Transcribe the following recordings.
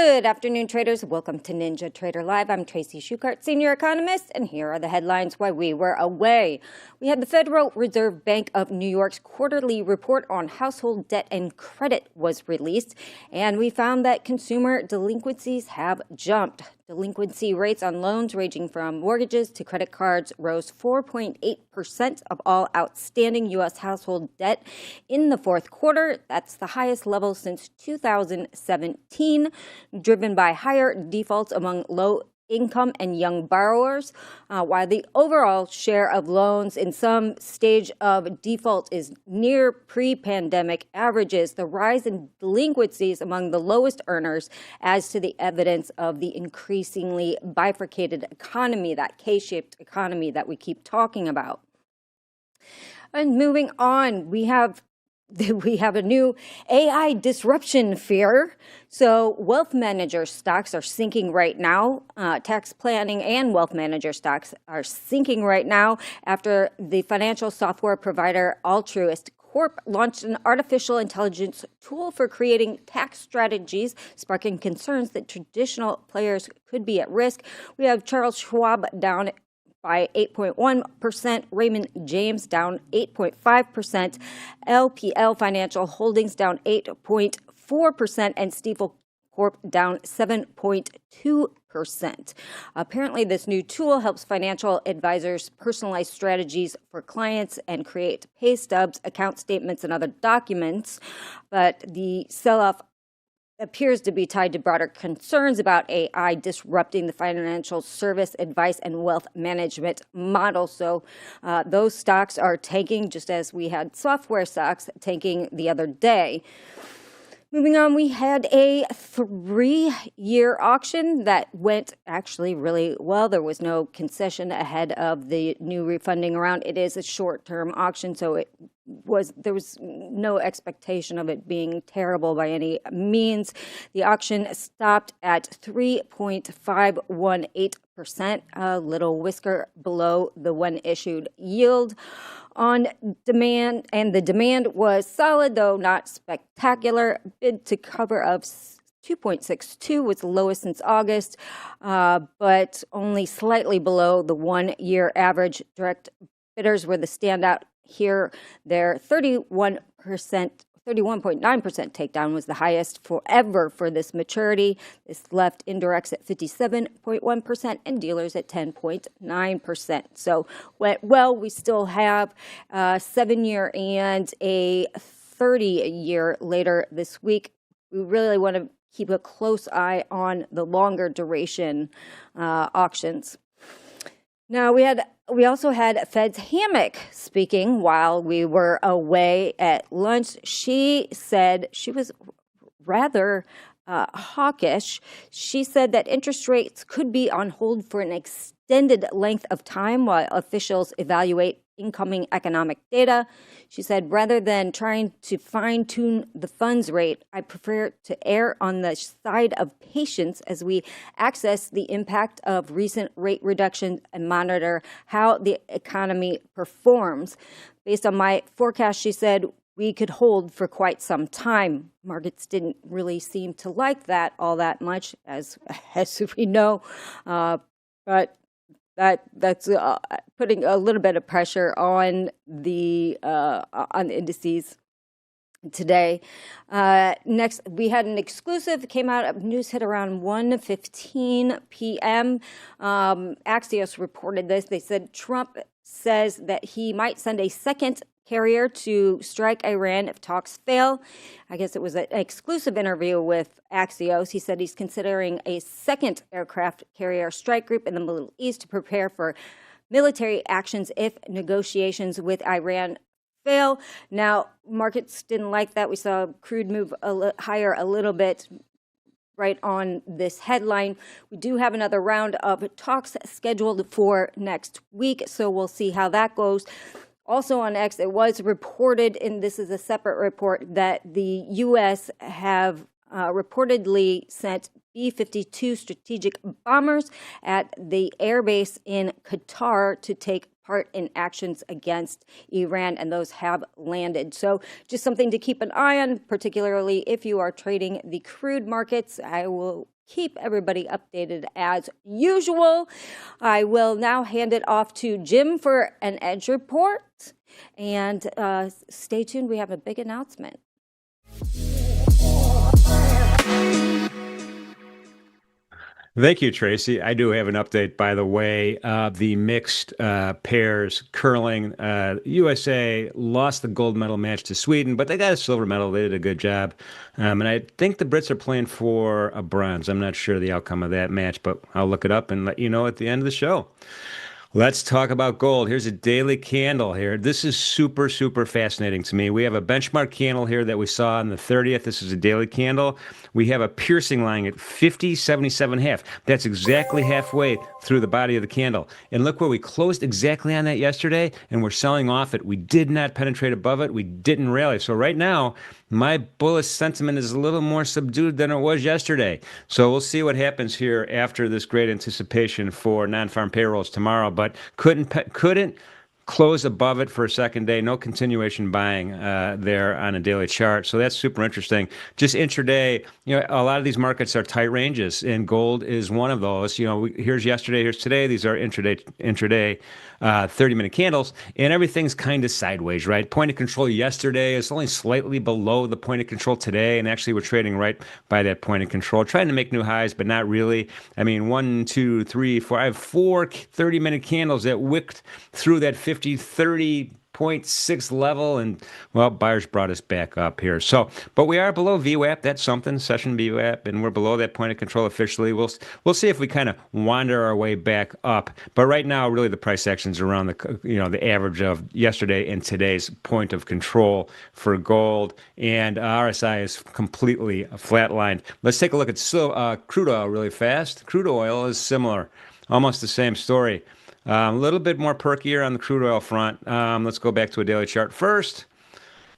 Good afternoon, traders. Welcome to NinjaTrader Live. I'm Tracy Shuchart, senior economist, and here are the headlines while we were away. We had the Federal Reserve Bank of New York's quarterly report on household debt and credit was released, and we found that consumer delinquencies have jumped. Delinquency rates on loans ranging from mortgages to credit cards rose 4.8% of all outstanding U.S. household debt in the fourth quarter. That's the highest level since 2017, driven by higher defaults among low-income and young borrowers. While the overall share of loans in some stage of default is near pre-pandemic averages, the rise in delinquencies among the lowest earners adds to the evidence of the increasingly bifurcated economy, that K-shaped economy that we keep talking about. And moving on, we have a new AI disruption fear. So wealth manager stocks are sinking right now. Tax planning and wealth manager stocks are sinking right now after the financial software provider Altruist Corp launched an artificial intelligence tool for creating tax strategies, sparking concerns that traditional players could be at risk. We have Charles Schwab down by 8.1%, Raymond James down 8.5%, LPL Financial Holdings down 8.4%, and Stifel Corp down 7.2%. Apparently, this new tool helps financial advisors personalize strategies for clients and create pay stubs, account statements, and other documents. But the sell-off appears to be tied to broader concerns about AI disrupting the financial service, advice, and wealth management model. So those stocks are tanking, just as we had software stocks tanking the other day. Moving on, we had a 3-year auction that went actually really well. There was no concession ahead of the new refunding round. It is a short-term auction, so there was no expectation of it being terrible by any means. The auction stopped at 3.518%, a little whisker below the when issued yield on demand, and the demand was solid, though not spectacular. Bid to cover of 2.62 was the lowest since August, but only slightly below the 1-year average. Direct bidders were the standout here. Their 31.9% takedown was the highest forever for this maturity. This left indirects at 57.1% and dealers at 10.9%. So went well. We still have a 7-year and a 30-year later this week. We really want to keep a close eye on the longer duration auctions. Now, we also had Fed's Hammock speaking while we were away at lunch. She said she was rather hawkish. She said that interest rates could be on hold for an extended length of time while officials evaluate incoming economic data. She said, rather than trying to fine-tune the funds rate, I prefer to err on the side of patience as we access the impact of recent rate reductions and monitor how the economy performs. Based on my forecast, she said, we could hold for quite some time. Markets didn't really seem to like that all that much, as we know, but that's putting a little bit of pressure on the indices today. Next, we had an exclusive that came out. News hit around 1:15 p.m. Axios reported this. They said Trump says that he might send a second carrier to strike Iran if talks fail. I guess it was an exclusive interview with Axios. He said he's considering a second aircraft carrier strike group in the Middle East to prepare for military actions if negotiations with Iran fail. Now, markets didn't like that. We saw crude move higher a little bit right on this headline. We do have another round of talks scheduled for next week, so we'll see how that goes. Also on X, it was reported, and this is a separate report, that the U.S. have reportedly sent B-52 strategic bombers at the airbase in Qatar to take part in actions against Iran, and those have landed. So just something to keep an eye on, particularly if you are trading the crude markets. I will keep everybody updated as usual. I will now hand it off to Jim for an Edge report, and stay tuned. We have a big announcement. Thank you, Tracy. I do have an update, by the way. The mixed pairs curling, USA lost the gold medal match to Sweden, but they got a silver medal. They did a good job. And I think the Brits are playing for a bronze. I'm not sure the outcome of that match, but I'll look it up and let you know at the end of the show. Let's talk about gold. Here's a daily candle here. This is super, super fascinating to me. We have a benchmark candle here that we saw on the 30th. This is a daily candle. We have a piercing line at 50.77.5. That's exactly halfway through the body of the candle. And look where we closed exactly on that yesterday, and we're selling off it. We did not penetrate above it. We didn't rally. So right now, my bullish sentiment is a little more subdued than it was yesterday. So we'll see what happens here after this great anticipation for non-farm payrolls tomorrow, but couldn't close above it for a second day. No continuation buying there on a daily chart. So that's super interesting. Just intraday, a lot of these markets are tight ranges, and gold is one of those. Here's yesterday, here's today. These are intraday 30-minute candles, and everything's kind of sideways, right? Point of control yesterday is only slightly below the point of control today, and actually we're trading right by that point of control, trying to make new highs, but not really. I mean, 1, 2, 3, 4. I have 4 30-minute candles that wicked through that 50.30.6 level, and well, buyers brought us back up here. So, but we are below VWAP. That's something, session VWAP, and we're below that point of control officially. We'll see if we kind of wander our way back up. But right now, really, the price action's around the average of yesterday and today's point of control for gold, and RSI is completely flatlined. Let's take a look at crude oil really fast. Crude oil is similar, almost the same story. A little bit more perkier on the crude oil front. Let's go back to a daily chart first.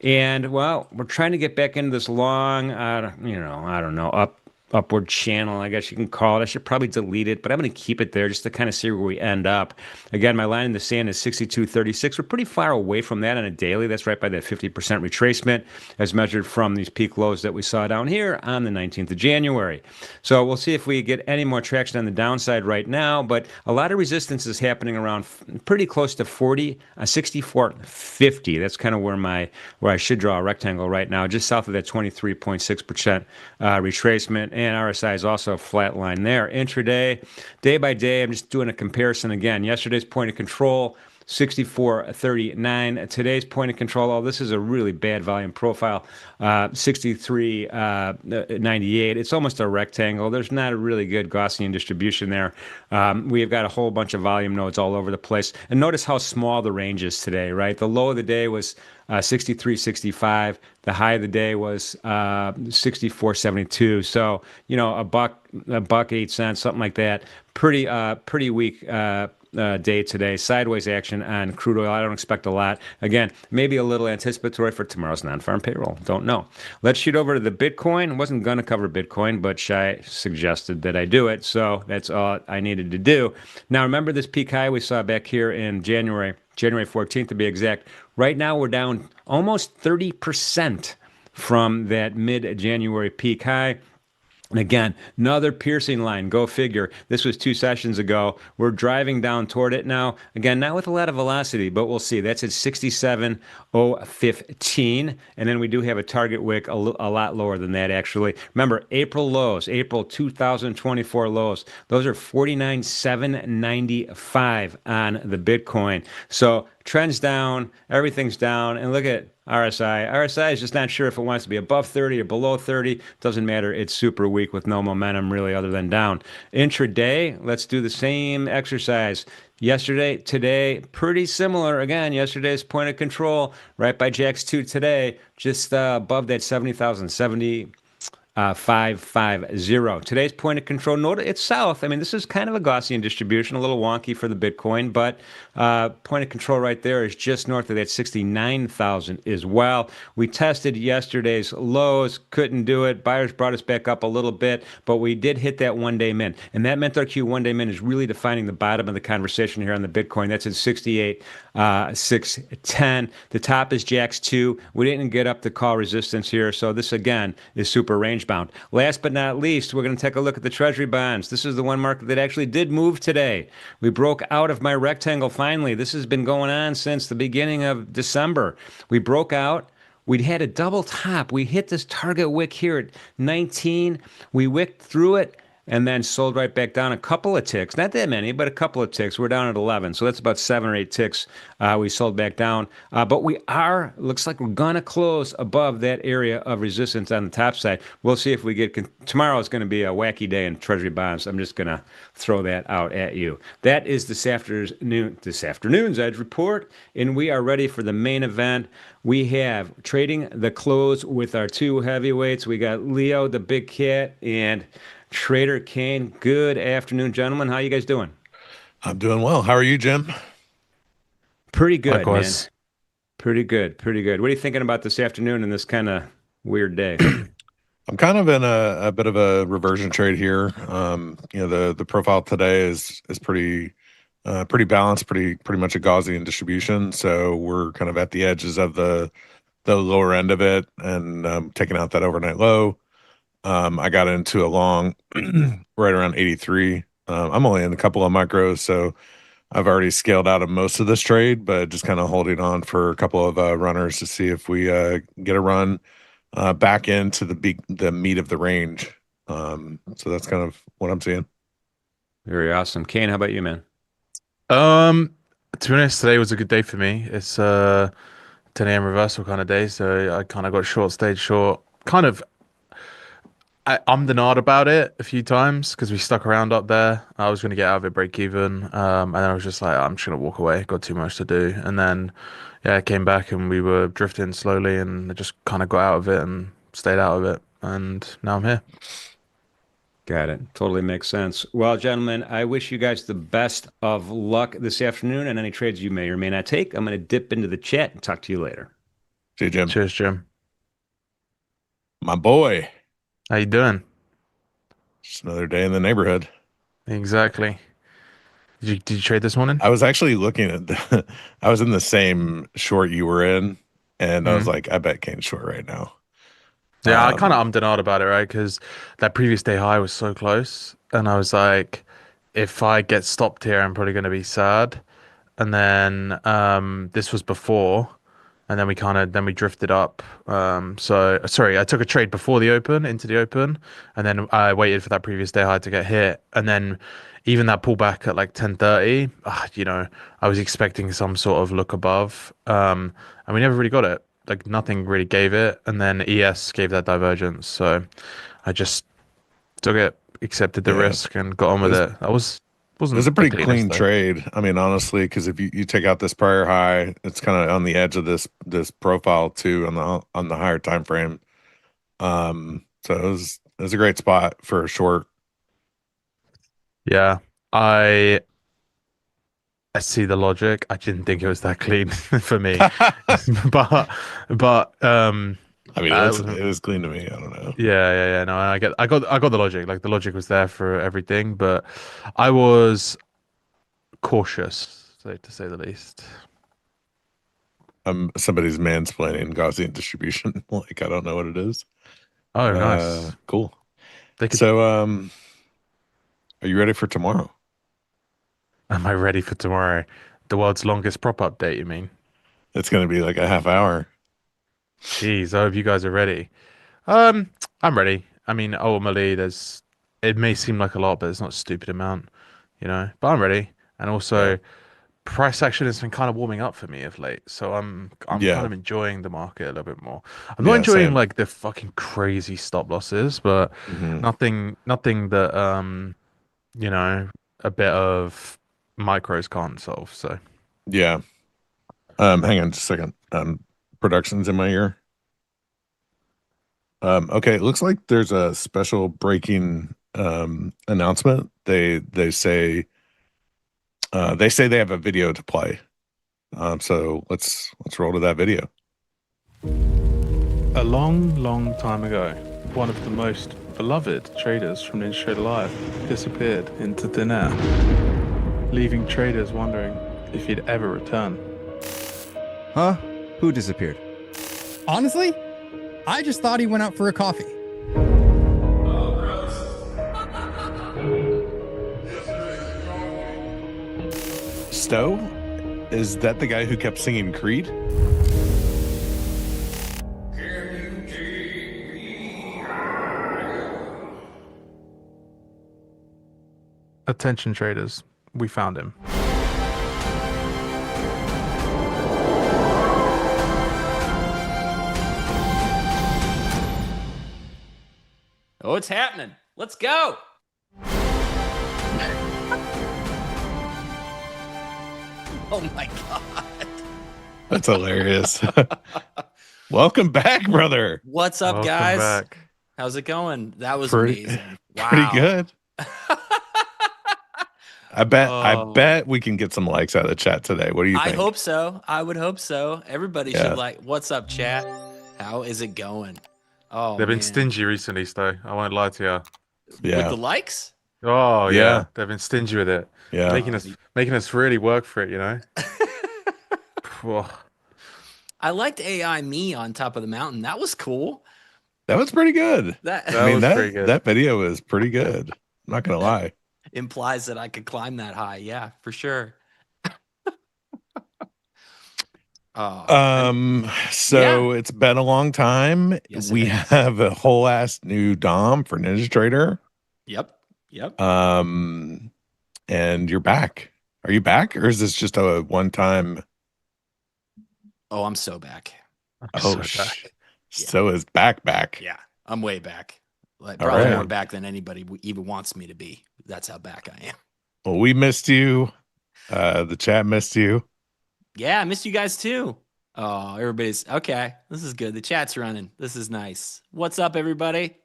And, well, we're trying to get back into this long, upward channel, I guess you can call it. I should probably delete it, but I'm going to keep it there just to kind of see where we end up. Again, my line in the sand is 62.36. We're pretty far away from that on a daily. That's right by that 50% retracement as measured from these peak lows that we saw down here on the 19th of January. So we'll see if we get any more traction on the downside right now, but a lot of resistance is happening around pretty close to 64.50. That's kind of where I should draw a rectangle right now, just south of that 23.6% retracement. And RSI is also a flat line there. Intraday, day by day, I'm just doing a comparison again. Yesterday's point of control, 64.39. Today's point of control, this is a really bad volume profile, 63.98. It's almost a rectangle. There's not a really good Gaussian distribution there. We've got a whole bunch of volume nodes all over the place. And notice how small the range is today, right? The low of the day was 63.65. The high of the day was 64.72. So, a buck 8 cents, something like that. Pretty weak day today. Sideways action on crude oil. I don't expect a lot. Again, maybe a little anticipatory for tomorrow's non-farm payroll. Don't know. Let's shoot over to the Bitcoin. Wasn't going to cover Bitcoin, but Shai suggested that I do it. So that's all I needed to do. Now, remember this peak high we saw back here in January 14th to be exact. Right now, we're down almost 30% from that mid-January peak high. And again, another piercing line, go figure. This was 2 sessions ago. We're driving down toward it now. Again, not with a lot of velocity, but we'll see. That's at 67.015. And then we do have a target wick a lot lower than that, actually. Remember, April lows, April 2024 lows. Those are 49,795 on the Bitcoin. So trends down, everything's down, and look at RSI. RSI is just not sure if it wants to be above 30 or below 30. Doesn't matter. It's super weak with no momentum really other than down. Intraday, let's do the same exercise. Yesterday, today, pretty similar. Again, yesterday's point of control right by Jax 2 today, just above that 70,070. 550. Today's point of control node, it's south. I mean, this is kind of a Gaussian distribution, a little wonky for the Bitcoin, but point of control right there is just north of that 69,000 as well. We tested yesterday's lows, couldn't do it. Buyers brought us back up a little bit, but we did hit that one-day min. And that MenthorQ one-day min is really defining the bottom of the conversation here on the Bitcoin. That's at 68, 610. The top is Jack's 2. We didn't get up the call resistance here, so this again is super range bound. Last but not least, we're going to take a look at the Treasury bonds. This is the one market that actually did move today. We broke out of my rectangle finally. This has been going on since the beginning of December. We broke out. We'd had a double top. We hit this target wick here at 19. We wicked through it and then sold right back down a couple of ticks. Not that many, but a couple of ticks. We're down at 11, so that's about 7 or 8 ticks we sold back down. But looks like we're going to close above that area of resistance on the top side. We'll see if we get, tomorrow is going to be a wacky day in Treasury bonds. I'm just going to throw that out at you. That is this afternoon's Edge Report, and we are ready for the main event. We have trading the close with our two heavyweights. We got Leo, the big cat, and Trader Kane. Good afternoon, gentlemen. How you guys doing? I'm doing well. How are you, Jim? Pretty good, Likewise. man. Pretty good. Pretty good. What are you thinking about this afternoon and this kind of weird day? I'm kind of in a bit of a reversion trade here. The profile today is pretty balanced, pretty much a Gaussian distribution. So we're kind of at the edges of the lower end of it and taking out that overnight low. I got into a long right around 83. I'm only in a couple of micros, so I've already scaled out of most of this trade, but just kind of holding on for a couple of runners to see if we get a run back into the meat of the range. So that's kind of what I'm seeing. Very awesome. Kane, how about you, man? To be honest, today was a good day for me. It's 10 a.m. reversal kind of day, so I kind of got stayed short. Kind of I'm denied about it a few times because we stuck around up there. I was going to get out of it break even, and then I was just like, I'm just going to walk away. Got too much to do, and then I came back and we were drifting slowly, and I just kind of got out of it and stayed out of it, and now I'm here. Got it. Totally makes sense. Well, gentlemen, I wish you guys the best of luck this afternoon and any trades you may or may not take. I'm going to dip into the chat and talk to you later. See you, Jim. Cheers, Jim. My boy. How you doing? Just another day in the neighborhood. Exactly. Did you trade this morning? I was actually looking at I was in the same short you were in, and I was like, I bet Kane's short right now. Yeah, I kind of denied about it, right? Because that previous day high was so close, and I was like, if I get stopped here, I'm probably going to be sad. And then this was before, and then we drifted up. So sorry, I took a trade before the open into the open, and then I waited for that previous day high to get hit, and then even that pullback at like 10:30, I was expecting some sort of look above, and we never really got it. Like nothing really gave it, and then ES gave that divergence. So I just took it, accepted the risk, and got on with it. It was a pretty clean trade. I mean, honestly, because if you take out this prior high, it's kind of on the edge of this profile too on the higher time frame. So it was a great spot for a short. Yeah, I see the logic. I didn't think it was that clean for me, but I mean, it was clean to me. I don't know. Yeah. No, I got the logic. Like the logic was there for everything, but I was cautious, to say the least. Somebody's mansplaining Gaussian distribution. Like I don't know what it is. Oh, nice. Cool. So, are you ready for tomorrow? Am I ready for tomorrow? The world's longest prop update, you mean? It's going to be like a half hour. Jeez, I hope you guys are ready. I'm ready. I mean, ultimately, it may seem like a lot, but it's not a stupid amount, But I'm ready. And also, price action has been kind of warming up for me of late, so I'm kind of enjoying the market a little bit more. I'm not enjoying like the fucking crazy stop losses, but nothing that a bit of micros can't solve. So yeah. Hang on just a second. Production's in my ear. Okay, it looks like there's a special breaking announcement. They say they have a video to play. So let's roll to that video. A long, long time ago, one of the most beloved traders from NinjaTrader Live disappeared into thin air, leaving traders wondering if he'd ever return. Huh? Who disappeared? Honestly, I just thought he went out for a coffee. Stowe? Is that the guy who kept singing Creed? Attention traders, we found him. Oh, it's happening. Let's go. Oh my God. That's hilarious. Welcome back, brother. What's up, Welcome guys? back. How's it going? That was Pretty- amazing. Wow. Pretty good. I Oh. bet we can get some likes out of the chat today. What do you think? I hope so. I would hope so. Everybody Yeah. should like, what's up, chat? How is it going? Oh, They've been man. stingy recently, Stowe. I won't lie to you. Yeah. With the likes? Oh Yeah. yeah, they've been stingy with it, Yeah. making us really work for it. You know. Whoa. I liked AI me on top of the mountain. That was cool. That was pretty good. That That was pretty good. That video was pretty good. I'm not gonna lie. implies that I could climb that high. Yeah, for sure. So it's been a long time. Yes, it we has. have a whole ass new Dom for NinjaTrader. Yep. And you're back. Are you back, or is this just a one-time? Oh, I'm so back. Oh, back. so is back. Yeah, I'm way back. Like All probably right. more back than anybody even wants me to be. That's how back I am. Well, we missed you. The chat missed you. Yeah, I missed you guys too. Oh, everybody's okay. This is good. The chat's running. This is nice. What's up, everybody?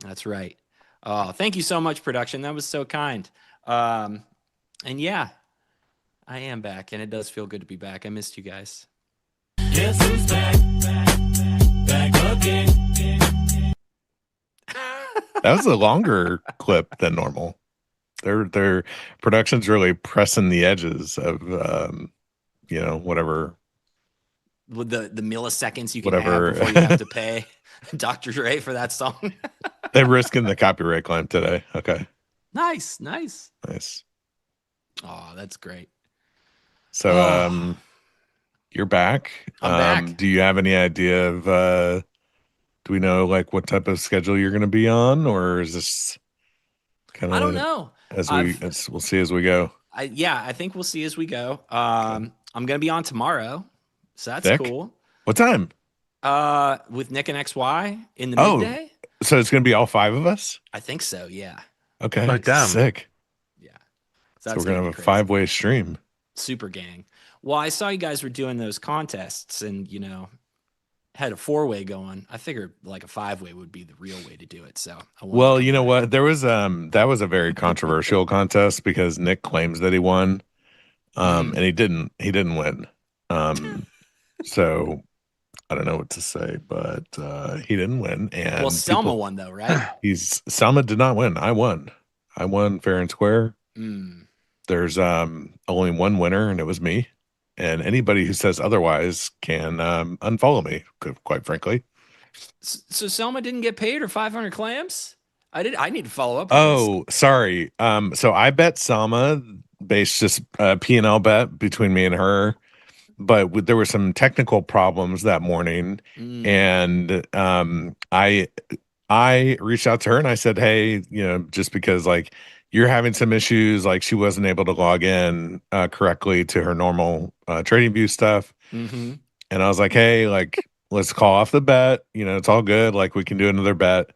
That's right. Oh, thank you so much, production. That was so kind. And yeah, I am back, and it does feel good to be back. I missed you guys. Guess who's back? Back again. That was a longer clip than normal. Their production's really pressing the edges of whatever. With the milliseconds you can Whatever. have before you have to pay Dr. Dre for that song. They're risking the copyright claim today. Okay. Nice. Nice. Oh, that's great. So Oh. you're back. I'm back. Do you have any idea of do we know like what type of schedule you're gonna be on, or is this kind of I don't know. we'll see as we go? I think we'll see as we go. I'm gonna be on tomorrow, so that's Sick. cool. What time? With Nick and XY in the Oh. midday. So it's gonna be all 5 of us? I think so. Yeah. Okay. Oh, damn. Sick. Yeah. So that's we're gonna be have a crazy. 5-way stream. Super gang. Well, I saw you guys were doing those contests, and had a 4-way going. I figured like a 5-way would be the real way to do it. So I wanted Well, to you know come what? There was that was a very controversial contest because Nick claims that he won. And he didn't win. So I don't know what to say, but he didn't win. And well, Selma won though, right? Selma did not win. I won fair and square. Mm. There's only one winner, and it was me. And anybody who says otherwise can unfollow me, quite frankly. So Selma didn't get paid or 500 clams? I need to follow up. On Oh, sorry. So I bet Selma based just a P&L bet between me and her, but there were some technical problems that morning, this. and I reached out to her and I said, hey, just because like you're having some issues, like she wasn't able to log in correctly to her normal trading view stuff. Mm-hmm. And I was like, hey, like, let's call off the bet. It's all good. Like we can do another bet.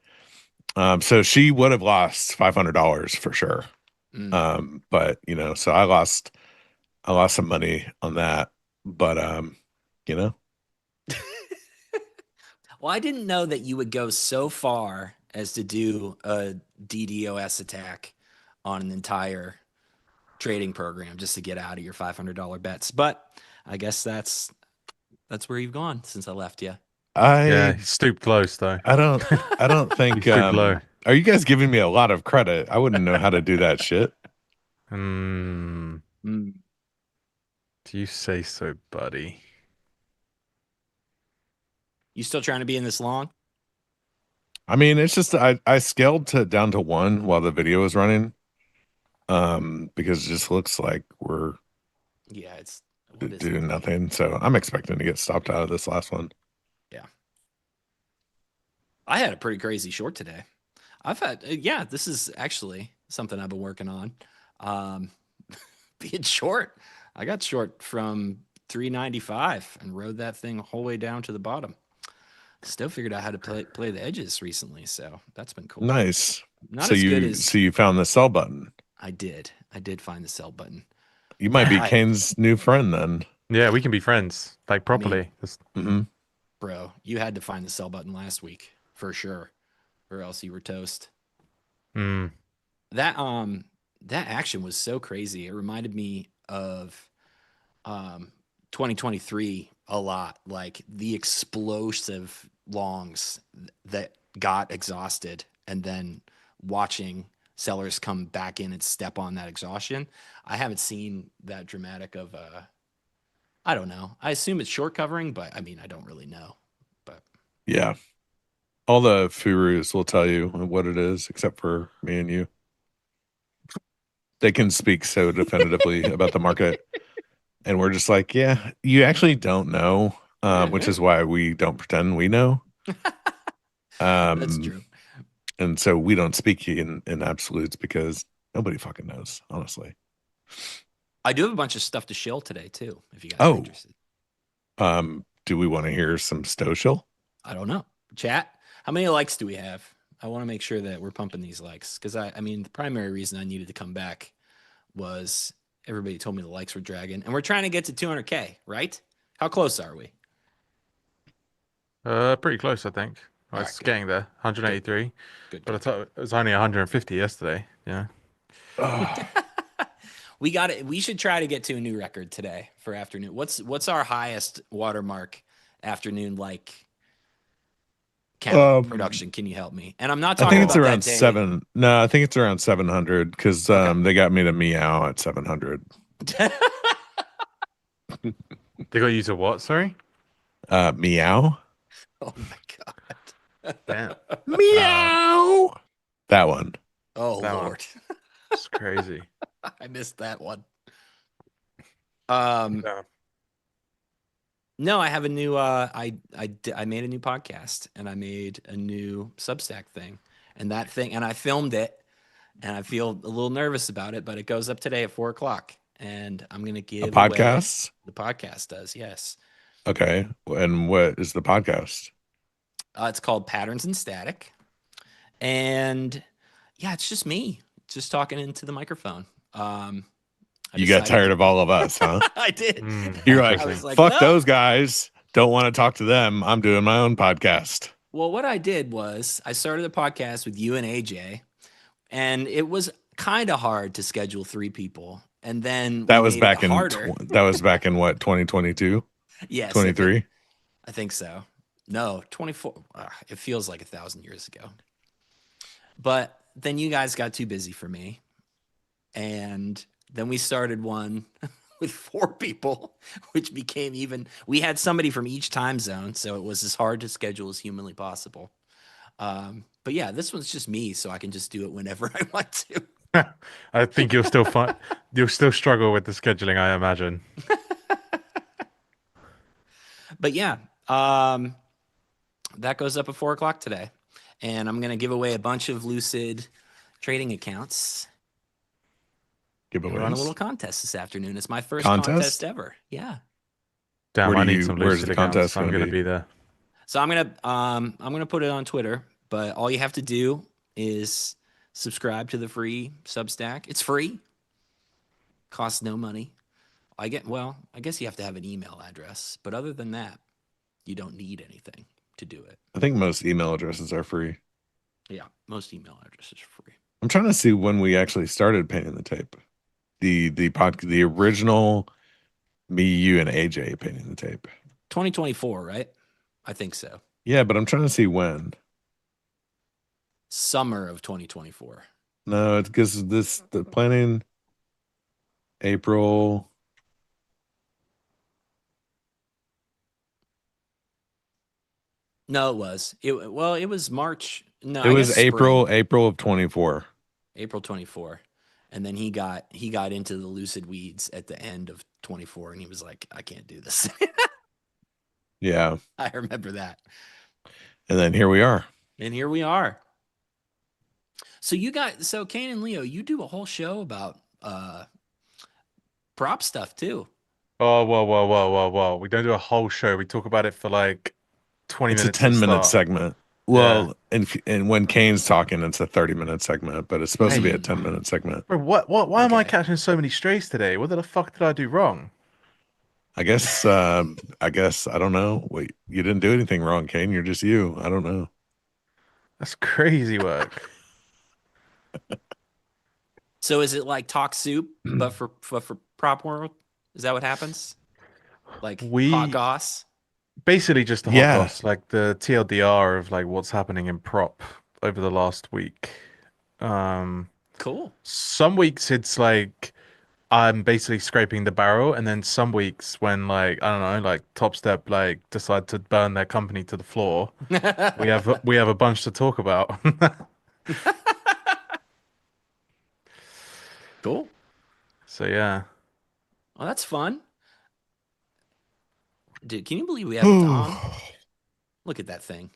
So she would have lost $500 for sure. But so I lost some money on that, but Well, I didn't know that you would go so far as to do a DDoS attack on an entire trading program just to get out of your $500 bets. But I guess that's where you've gone since I left you. Yeah, I he stooped close though. I don't think He stooped low. are you guys giving me a lot of credit? I wouldn't know how to do that shit. Hmm. Mm. Do you say so, buddy? You still trying to be in this long? I mean, it's just I scaled down to 1 while the video was running. Because it just looks like we're Yeah, it's what is doing it? nothing. So I'm expecting to get stopped out of this last one. Yeah. I had a pretty crazy short today. I've had yeah, this is actually something I've been working on. Being short. I got short from 395 and rode that thing the whole way down to the bottom. Still figured out how to play the edges recently, so that's been cool. Nice. Not so as you good as so you found the sell button. I did. I did find the sell button. You might be I- Kane's new friend then. Yeah, we can be friends, like properly. Mm-hmm. Bro, you had to find the sell button last week for sure, or else you were toast. Mm. That action was so crazy. It reminded me of 2023 a lot, like the explosive longs that got exhausted and then watching sellers come back in and step on that exhaustion. I haven't seen that dramatic of I don't know. I assume it's short covering, but I mean, I don't really know. But Yeah. All the Furus will tell you what it is, except for me and you. They can speak so definitively about the market. And we're just like, yeah, you actually don't know, which is why we don't pretend we know. that's true. And so we don't speak in absolutes because nobody fucking knows, honestly. I do have a bunch of stuff to shill today too, if you guys are interested. Do we want to hear some Stowe shill? I don't know. Chat, how many likes do we have? I want to make sure that we're pumping these likes because I mean, the primary reason I needed to come back was everybody told me the likes were dragging, and we're trying to get to 200K, right? How close are we? Pretty close, I think. Well, it's getting there. 183. Good. But I thought it was only 150 yesterday. Yeah. We got it. We should try to get to a new record today for afternoon. What's our highest watermark afternoon like count production? Can you help me? And I'm not I talking think it's about around that day. 7. No, I think it's around 700 because they got me to meow at 700. They got you to what? Sorry. Meow. Oh my god. Damn. Meow. That one. Oh That one. Lord. It's crazy. I missed that one. Yeah. No, I have a new I made a new podcast and I made a new Substack thing. And I filmed it and I feel a little nervous about it, but it goes up today at 4:00 and I'm gonna give A podcast? The podcast does, yes. Okay. And what is the podcast? It's called Patterns and Static. And yeah, it's just me just talking into the microphone. You got tired of all of us, huh? I did. You're I like, was like, fuck no. those guys. Don't want to talk to them. I'm doing my own podcast. Well, what I did was I started a podcast with you and AJ, and it was kind of hard to schedule 3 people. And then That was back that was back in what, 2022? Yes, 23? I think so. No, 24. It feels like 1,000 years ago. But then you guys got too busy for me. And then we started one with 4 people, which became we had somebody from each time zone. So it was as hard to schedule as humanly possible. But yeah, this one's just me. So I can just do it whenever I want to. I think you'll still struggle with the scheduling, I imagine. But yeah, that goes up at 4:00 today. And I'm going to give away a bunch of Lucid trading accounts. Giveaways. Run a little contest this afternoon. It's my first contest ever. Yeah. Damn, I need some where's Lucid the accounts. contest I'm gonna going to be? be there. So I'm gonna put it on Twitter, but all you have to do is subscribe to the free Substack. It's free. Costs no money. I guess you have to have an email address, but other than that, you don't need anything. to do it. I think most email addresses are free. Yeah, most email addresses are free. I'm trying to see when we actually started painting the tape. The original me, you, and AJ painting the tape. 2024, right? I think so. Yeah, but I'm trying to see when. Summer of 2024. No, it's because the planning April. No, it was. It was March. No, It I was guess April spring. of 24. April 24. And then he got into the lucid weeds at the end of 24, and he was like, I can't do this. Yeah. I remember that. And then here we are. And here we are. So Kane and Leo, you do a whole show about prop stuff too. Oh, whoa. We don't do a whole show. We talk about it for like 20 It's a minutes. 10-minute segment. Well, and when Kane's talking, it's a 30-minute segment, but it's supposed to be a 10-minute segment. Bro, why am I Okay. catching so many strays today? What the fuck did I do wrong? I guess I don't know. Wait, you didn't do anything wrong, Kane. You're just you. I don't know. That's crazy work. So is it like Talk Soup, but for prop world? Is that what happens? Like hot goss? Basically just the hot Yeah. goss, like the TLDR of like what's happening in prop over the last week. Cool. Some weeks it's like I'm basically scraping the barrel, and then some weeks when like I don't know, like Top Step like decide to burn their company to the floor, we have a bunch to talk about. Cool. So yeah. Well, that's fun. Dude, can you believe we have a Dom? Look at that thing.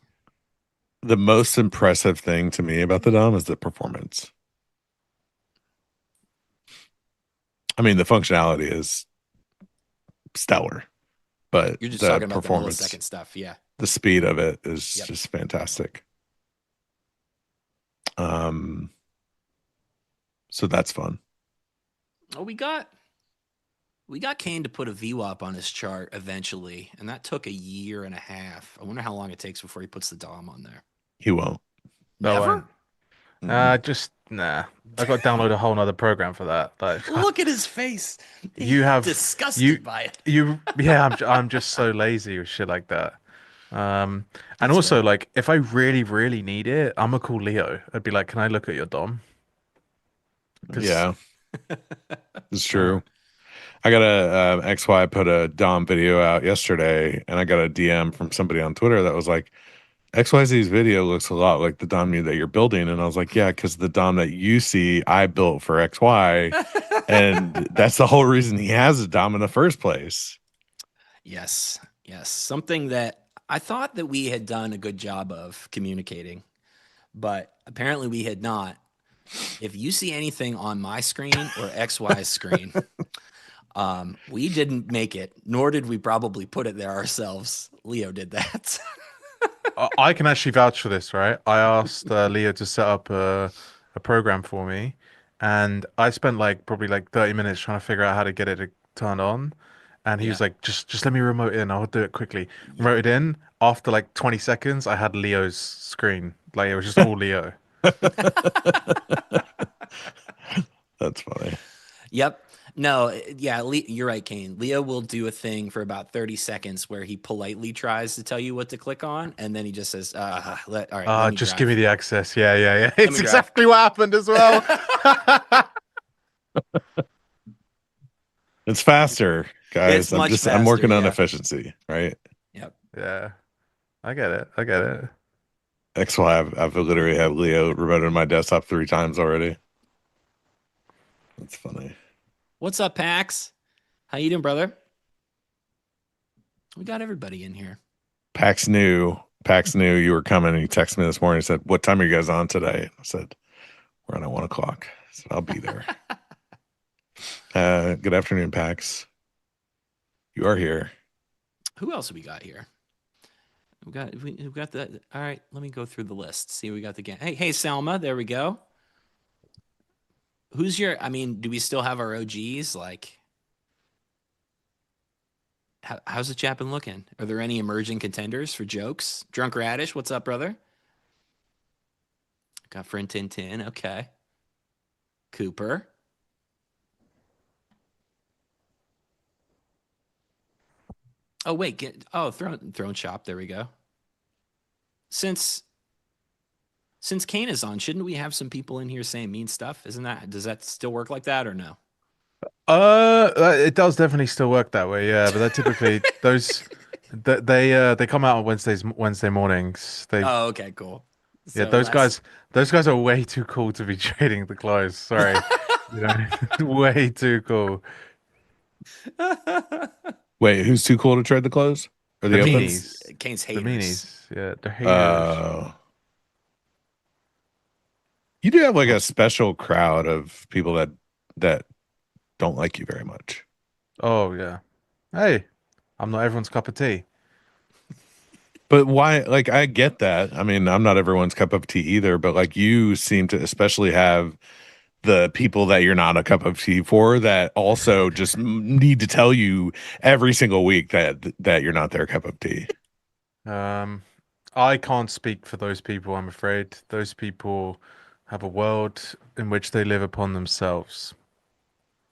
The most impressive thing to me about the Dom is the performance. I mean, the functionality is stellar, but You're just the talking about the performance, millisecond stuff, yeah. the speed of it is Yep. just fantastic. So that's fun. Oh, we got Kane to put a VWAP on his chart eventually, and that took a year and a half. I wonder how long it takes before he puts the Dom on there. He won't. Never? Just nah. I got to download a whole nother program for that. Like, Look at his face. you have disgusted by it. Yeah, I'm just so lazy with shit like that. And That's also fair. like if I really need it, I'm gonna call Leo. I'd be like, can I look at your Dom? Yeah, it's true. I got a XY put a Dom video out yesterday, and I got a DM from somebody on Twitter that was like, XYZ's video looks a lot like the Dom that you're building. And I was like, yeah, because the Dom that you see I built for XY, and that's the whole reason he has a Dom in the first place. Yes. Something that I thought that we had done a good job of communicating, but apparently we had not. If you see anything on my screen or XY's screen, we didn't make it, nor did we probably put it there ourselves. Leo did that. I can actually vouch for this, right? I asked Leo to set up a program for me, and I spent like probably like 30 minutes trying to figure out how to get it to turn on. And he was like, just let me remote in. I'll do it quickly. Remote it in. After like 20 seconds, I had Leo's screen. Like it was just all Leo. That's funny. Yep. No, yeah, you're right, Kane. Leo will do a thing for about 30 seconds where he politely tries to tell you what to click on, and then he just says, all right, let me Just drive. give me the access. Yeah. me It's drive. exactly what happened as well. It's faster, guys. It's much I'm working faster, on yeah. efficiency, right? Yep. Yeah. I get it. XY, I've literally had Leo remote on my desktop 3 times already. That's funny. What's up, Pax? How you doing, brother? We got everybody in here. Pax knew you were coming, and he texted me this morning and said, "What time are you guys on today?" I said, "We're on at 1 o'clock." I said, "I'll be there." Good afternoon, Pax. You are here. Who else have we got here? We got the. All right, let me go through the list. See, we got the game. Hey, Selma. There we go. Who's your? I mean, do we still have our OGs? Like, how's the chat been looking? Are there any emerging contenders for jokes? Drunk Radish, what's up, brother? Got friend Tintin. Okay. Cooper. Oh wait, Throne Shop. There we go. Since Kane is on, shouldn't we have some people in here saying mean stuff? Does that still work like that or no? It does definitely still work that way, yeah. But they're typically they come out on Wednesday mornings. Oh, okay, cool. Yeah, So those guys are way too cool to be trading the close. Sorry, way too cool. Wait, who's too cool to trade the close or the The open? meanies. Kane's The haters. meanies. Yeah, they're haters. You do have like a special crowd of people that don't like you very much. Oh yeah. Hey, I'm not everyone's cup of tea. But why? Like, I get that. I mean, I'm not everyone's cup of tea either, but like, you seem to especially have the people that you're not a cup of tea for that also just need to tell you every single week that you're not their cup of tea. I can't speak for those people, I'm afraid. Those people have a world in which they live upon themselves.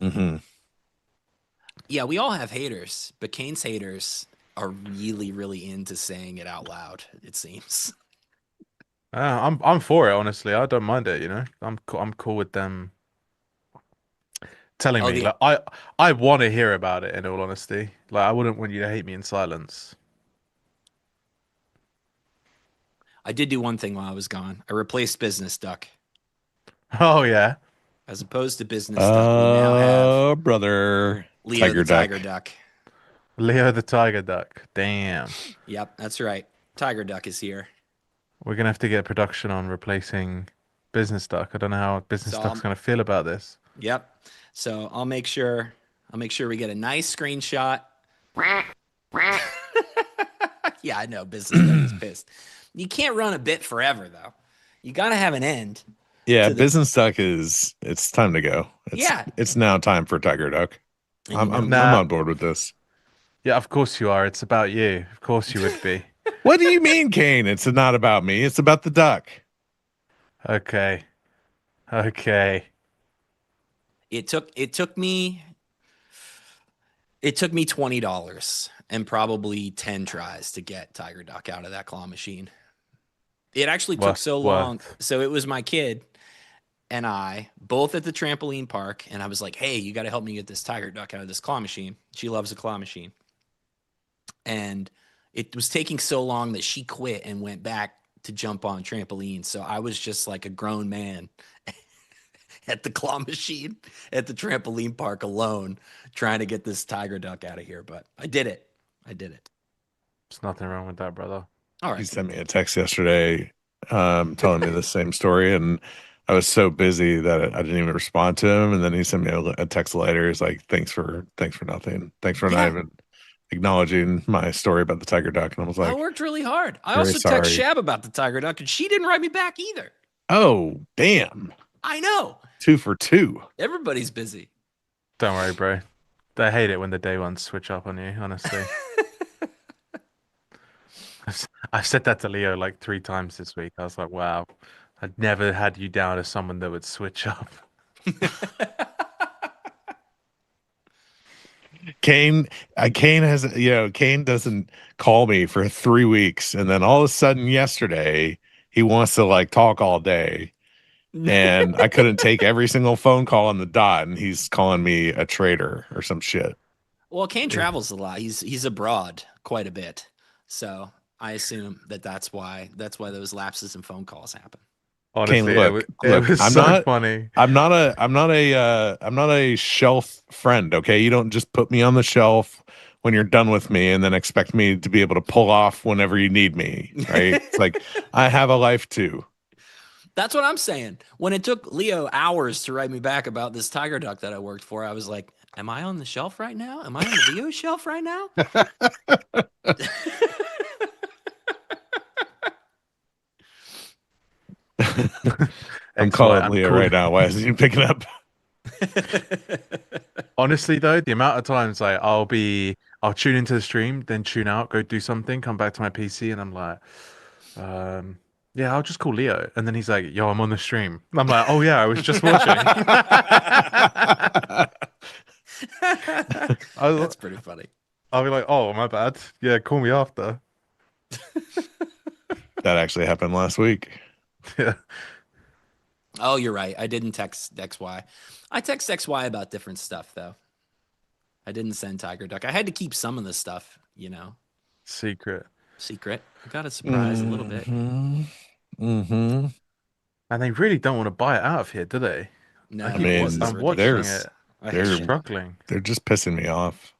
Mm-hmm. Yeah, we all have haters, but Kane's haters are really, really into saying it out loud, it seems. I'm for it, honestly. I don't mind it, I'm cool with them telling me. Like, I want to hear about it, in all honesty. Like, I wouldn't want you to hate me in silence. I did do one thing while I was gone. I replaced Business Duck. Oh yeah. As opposed to Business Duck, we now have brother Leo the Tiger Duck. Leo the Tiger Duck. Damn. Yep, that's right. Tiger Duck is here. We're gonna have to get production on replacing Business Duck. I don't know how Business Duck's gonna feel about this. Yep. So I'll make sure we get a nice screenshot. Yeah, I know Business Duck is pissed. You can't run a bit forever though. You gotta have an end. Yeah, Business Duck it's time to go. It's now time for Tiger Duck. I'm on board with this. Yeah, of course you are. It's about you. Of course you would be. What do you mean, Kane? It's not about me. It's about the duck. Okay. It took me $20 and probably 10 tries to get Tiger Duck out of that claw machine. It actually took so long. So it was my kid and I both at the trampoline park, and I was like, hey, you got to help me get this Tiger Duck out of this claw machine. She loves a claw machine. And it was taking so long that she quit and went back to jump on trampoline. So I was just like a grown man at the claw machine at the trampoline park alone trying to get this Tiger Duck out of here. But I did it. There's nothing wrong with that, brother. All right. He sent me a text yesterday telling me the same story, and I was so busy that I didn't even respond to him. And then he sent me a text later. He's like, thanks for nothing. Thanks for not even acknowledging my story about the Tiger Duck. And I was like, I worked really hard. I also text Shab about the Tiger Duck, and she didn't write me back either. Oh, damn. I know. 2 for 2. Everybody's busy. Don't worry, bro. I hate it when the day ones switch up on you, honestly. I've said that to Leo like 3 times this week. I was like, wow, I'd never had you down as someone that would switch up. Kane doesn't call me for 3 weeks, and then all of a sudden yesterday he wants to like talk all day, and I couldn't take every single phone call on the dot, and he's calling me a traitor or some shit. Well, Kane travels a lot. He's abroad quite a bit, so I assume that's why those lapses in phone calls happen. Honestly, Kane, look, I'm so funny. I'm not a shelf friend. Okay, you don't just put me on the shelf when you're done with me and then expect me to be able to pull off whenever you need me. Right? It's like I have a life too. That's what I'm saying. When it took Leo hours to write me back about this Tiger Duck that I worked for, I was like, am I on the shelf right now? Am I on Leo's shelf right now? I'm calling Leo right now. Why isn't he picking up? Honestly, though, the amount of times I'll be I'll tune into the stream, then tune out, go do something, come back to my PC, and I'm like, yeah, I'll just call Leo. And then he's like, yo, I'm on the stream. I'm like, oh yeah, I was just watching. That's pretty funny. I'll be like, oh, my bad. Yeah, call me after. That actually happened last week. Yeah. Oh, you're right. I didn't text XY. I text XY about different stuff, though. I didn't send Tiger Duck. I had to keep some of the stuff, Secret. secret. I got a surprise a little bit. Mm-hmm. And they really don't want to buy it out of here, do they? No, I mean, I'm watching there's- it. they're- They're struggling. They're just pissing me off.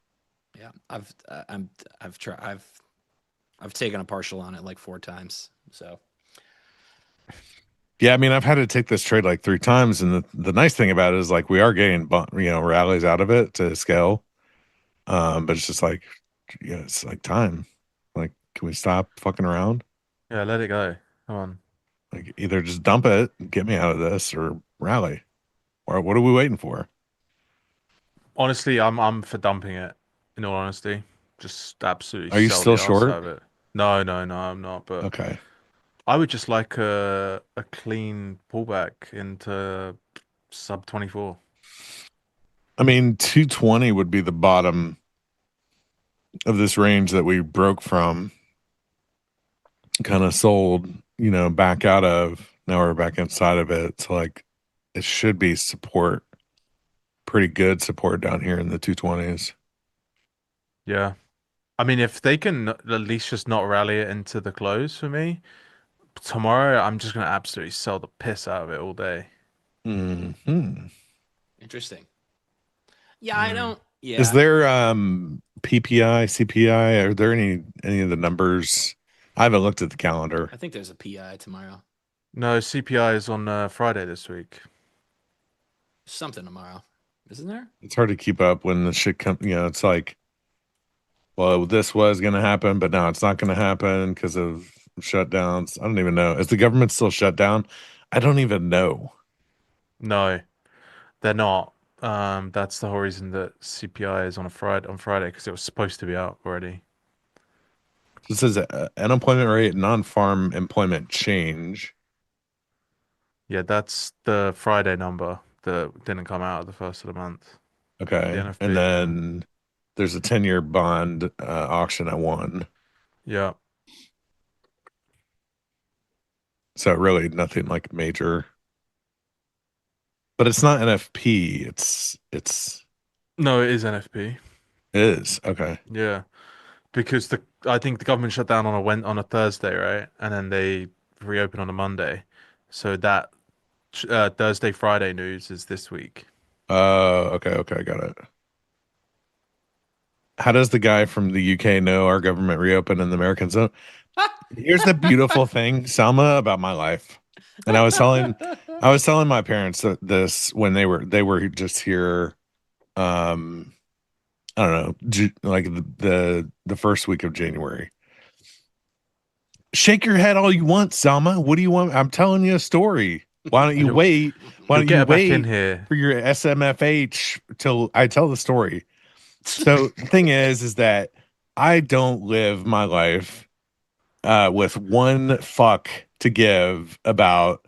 Yeah, I've taken a partial on it like 4 times. So Yeah, I mean, I've had to take this trade like 3 times, and the nice thing about it is like we are getting rallies out of it to scale. But it's just like, it's like time. Like, can we stop fucking around? Yeah, let it go. Come on. Like, either just dump it, get me out of this, or rally. Or what are we waiting for? Honestly, I'm for dumping it. In all honesty, just absolutely. Are you sell still the arse short? out of it. No, I'm not. But Okay. I would just like a clean pullback into sub 24. I mean, 220 would be the bottom of this range that we broke from, kind of sold, back out of. Now we're back inside of it. So like, it should be support, pretty good support down here in the 220s. Yeah, I mean, if they can at least just not rally it into the close for me tomorrow, I'm just gonna absolutely sell the piss out of it all day. Mm-hmm. interesting. Yeah, I don't. Yeah, Is there PPI, CPI? Are there any of the numbers? I haven't looked at the calendar. I think there's a PI tomorrow. No, CPI is on Friday this week. Something tomorrow, isn't there? It's hard to keep up when the shit comes. It's like, well, this was going to happen, but now it's not going to happen because of shutdowns. I don't even know. Is the government still shut down? I don't even know. No, they're not. That's the whole reason that CPI is on Friday because it was supposed to be out already. It says unemployment rate, non-farm employment change. Yeah, that's the Friday number that didn't come out at the first of the month. Okay. NFP, And then there's a 10-year bond auction at 1. Yeah. So really nothing like major. But it's not NFP. It's No, it is NFP. It is. Okay. Yeah, because I think the government shut down on a Thursday, right? And then they reopen on a Monday. So that Thursday, Friday news is this week. Okay, got it. How does the guy from the UK know our government reopened and the Americans don't? Here's the beautiful thing, Selma, about my life. And I was telling my parents this when they were just here. I don't know, like the first week of January. Shake your head all you want, Selma. What do you want? I'm telling you a story. Why don't you wait? Why don't you wait in here for your SMFH till I tell the story? So the thing is that I don't live my life with one fuck to give about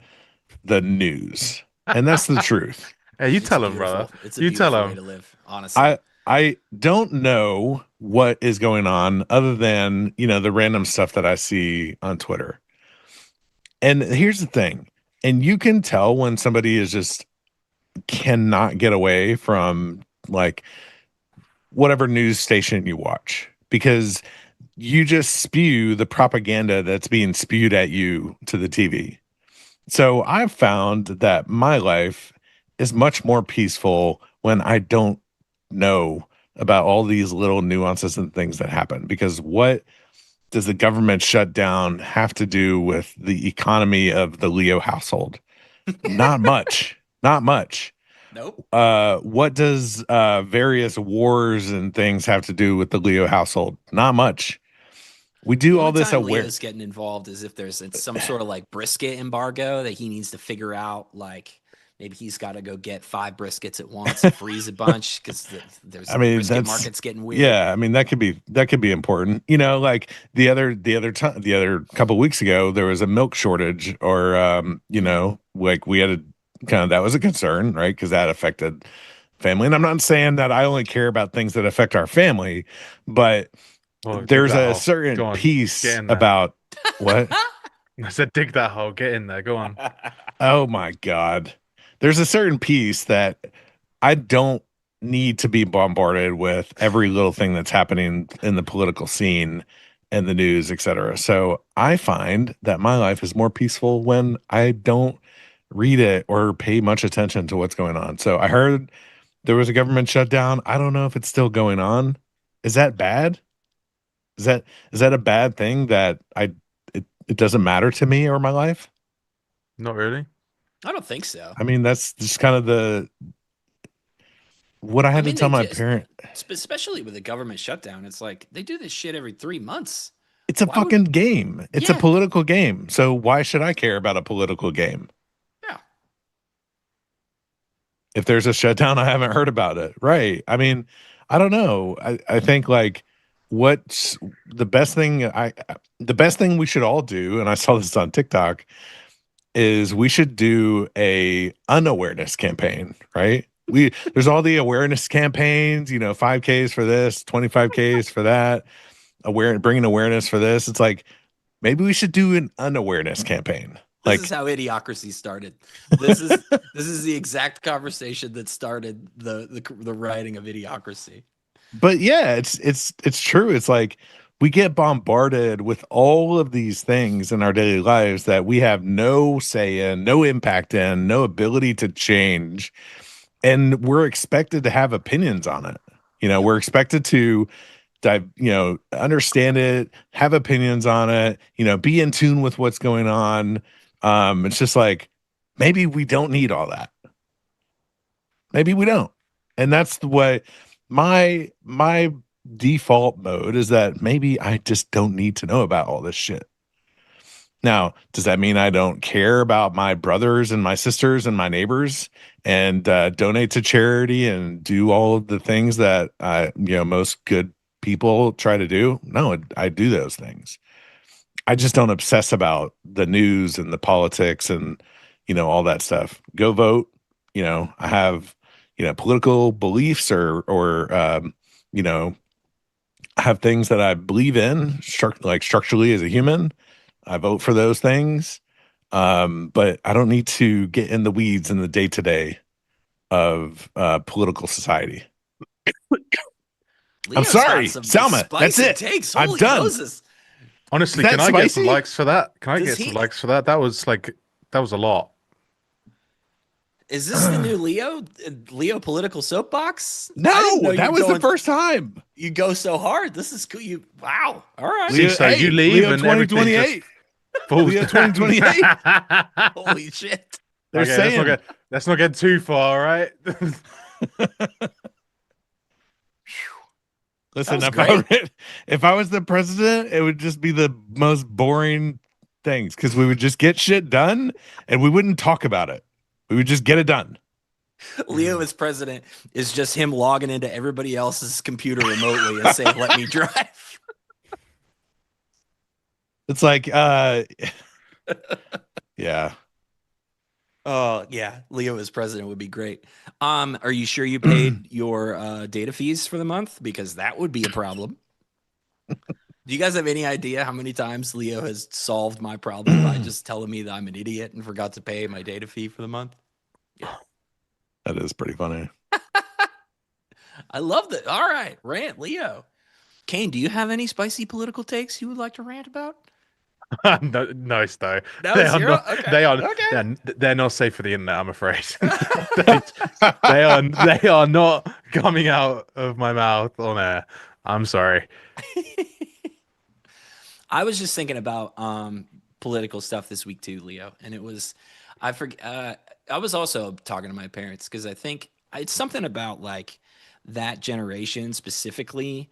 the news, and that's the truth. Hey, you tell him, brother. It's a You tell beautiful way him. to live, honestly. I don't know what is going on other than, the random stuff that I see on Twitter. And here's the thing. And you can tell when somebody is just cannot get away from like whatever news station you watch, because you just spew the propaganda that's being spewed at you to the TV. So I've found that my life is much more peaceful when I don't know about all these little nuances and things that happen, because what does the government shutdown have to do with the economy of the Leo household? Not much. Nope. What does various wars and things have to do with the Leo household? Not much. We do all this aware. Leo's getting involved is if there's some sort of like brisket embargo that he needs to figure out, like maybe he's got to go get 5 briskets at once and freeze a bunch because there's I mean, brisket that's market's getting weird. yeah. I mean, that could be important. You know, like the other couple weeks ago, there was a milk shortage, or you know, like we had a kind of that was a concern, right? Because that affected family. And I'm not saying that I only care about things that affect our family, but Oh, dig there's that a hole. certain Go on, piece get in there. about what? I said, dig that hole. Get in there. Go on. Oh my God. There's a certain piece that I don't need to be bombarded with every little thing that's happening in the political scene and the news, etc. So I find that my life is more peaceful when I don't read it or pay much attention to what's going on. So I heard there was a government shutdown. I don't know if it's still going on. Is that bad? Is that a bad thing that it doesn't matter to me or my life? Not really. I don't think so. I mean, that's just kind of what I had to tell my parent. Especially with the government shutdown, it's like they do this shit every 3 months. It's a fucking game. It's a Yeah. political game. So why should I care about a political game? Yeah. If there's a shutdown, I haven't heard about it. Right. I mean, I don't know. I think like what's the best thing the best thing we should all do, and I saw this on TikTok, is we should do a unawareness campaign, right? There's all the awareness campaigns, you know, 5Ks for this, 25Ks for that, bringing awareness for this. It's like maybe we should do an unawareness campaign. This is how Idiocracy started. This is the exact conversation that started the writing of Idiocracy. But yeah, it's true. It's like we get bombarded with all of these things in our daily lives that we have no say in, no impact in, no ability to change. And we're expected to have opinions on it. You know, we're expected to understand it, have opinions on it, you know, be in tune with what's going on. It's just like, maybe we don't need all that. Maybe we don't. And that's the way my default mode is, that maybe I just don't need to know about all this shit. Now, does that mean I don't care about my brothers and my sisters and my neighbors and donate to charity and do all of the things that most good people try to do? No, I do those things. I just don't obsess about the news and the politics and, you know, all that stuff. Go vote. You know, I have, you know, political beliefs or you know, I have things that I believe in structurally as a human. I vote for those things. But I don't need to get in the weeds in the day-to-day of political society. I'm sorry, Salma. That's it. I'm done. Moses. Honestly, Is can that I get some spicy? likes for that? Can I Does get some he- likes for that? That was a lot. Is this the new Leo political soapbox? I No, didn't know that you was the going- first time. You go so hard. This is cool. Wow. All right. See, so you leave Leo and everything 2028. just falls Leo down. 2028. Holy shit. They're Okay, saying let's not get too far, right? Listen, That was if I was the president, it would just be the most boring things, because we would just get shit done and we wouldn't talk about it. We would just get it done. Leo as president is just him logging into everybody else's computer remotely and saying, "Let me drive." It's like, yeah. Oh yeah, Leo as president would be great. Are you sure you paid your data fees for the month? Because that would be a problem. Do you guys have any idea how many times Leo has solved my problem by just telling me that I'm an idiot and forgot to pay my data fee for the month? That is pretty funny. I love that. All right, rant, Leo. Kane, do you have any spicy political takes you would like to rant about? No, Stowe. No, They are zero? not. Okay. They are. Okay. They're not safe for the internet. I'm afraid. they are. They are not coming out of my mouth on air. I'm sorry. I was just thinking about political stuff this week too, Leo, and it was I was also talking to my parents because I think it's something about like that generation specifically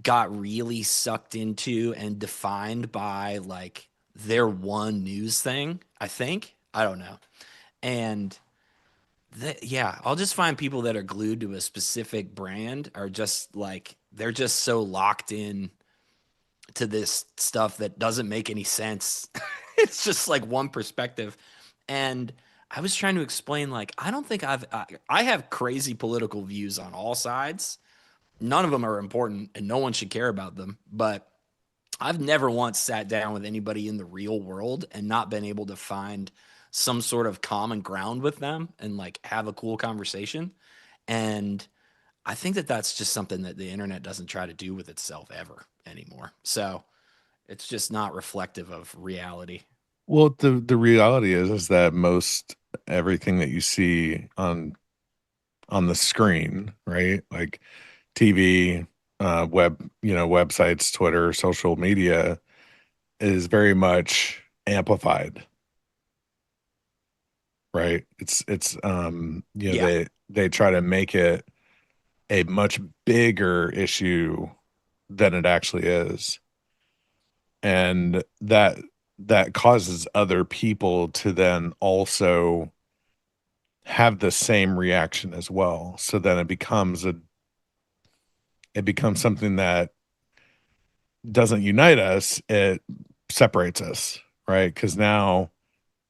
got really sucked into and defined by like their one news thing. I don't know, and Yeah, I'll just find people that are glued to a specific brand are just like they're just so locked in to this stuff that doesn't make any sense. It's just like one perspective. And I was trying to explain like I don't think I have crazy political views on all sides. None of them are important and no one should care about them, but I've never once sat down with anybody in the real world and not been able to find some sort of common ground with them and like have a cool conversation. And I think that that's just something that the internet doesn't try to do with itself ever anymore. So it's just not reflective of reality. Well, the reality is that most everything that you see on the screen, right? Like TV, websites, Twitter, social media is very much amplified, right? Yeah. They try to make it a much bigger issue than it actually is. And that causes other people to then also have the same reaction as well. So then it becomes something that doesn't unite us, it separates us, right? Because now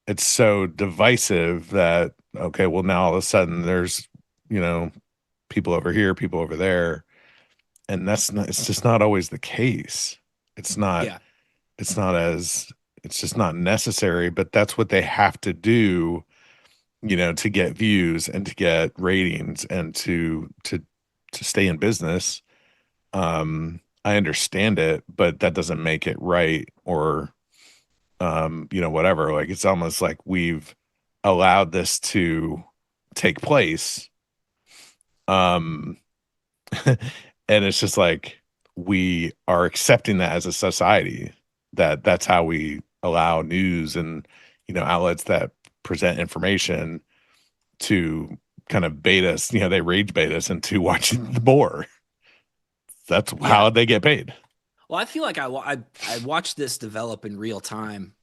it's so divisive that okay, well now all of a sudden there's, you know, people over here, people over there, and that's not it's just not always the case. It's not Yeah. it's not as it's just not necessary, but that's what they have to do, to get views and to get ratings and to stay in business. I understand it, but that doesn't make it right or whatever. Like it's almost like we've allowed this to take place. Um and it's just like we are accepting that as a society that's how we allow news and outlets that present information to kind of bait us, they rage bait us into watching more. That's Yeah. how they get paid. Well, I feel like I watched this develop in real time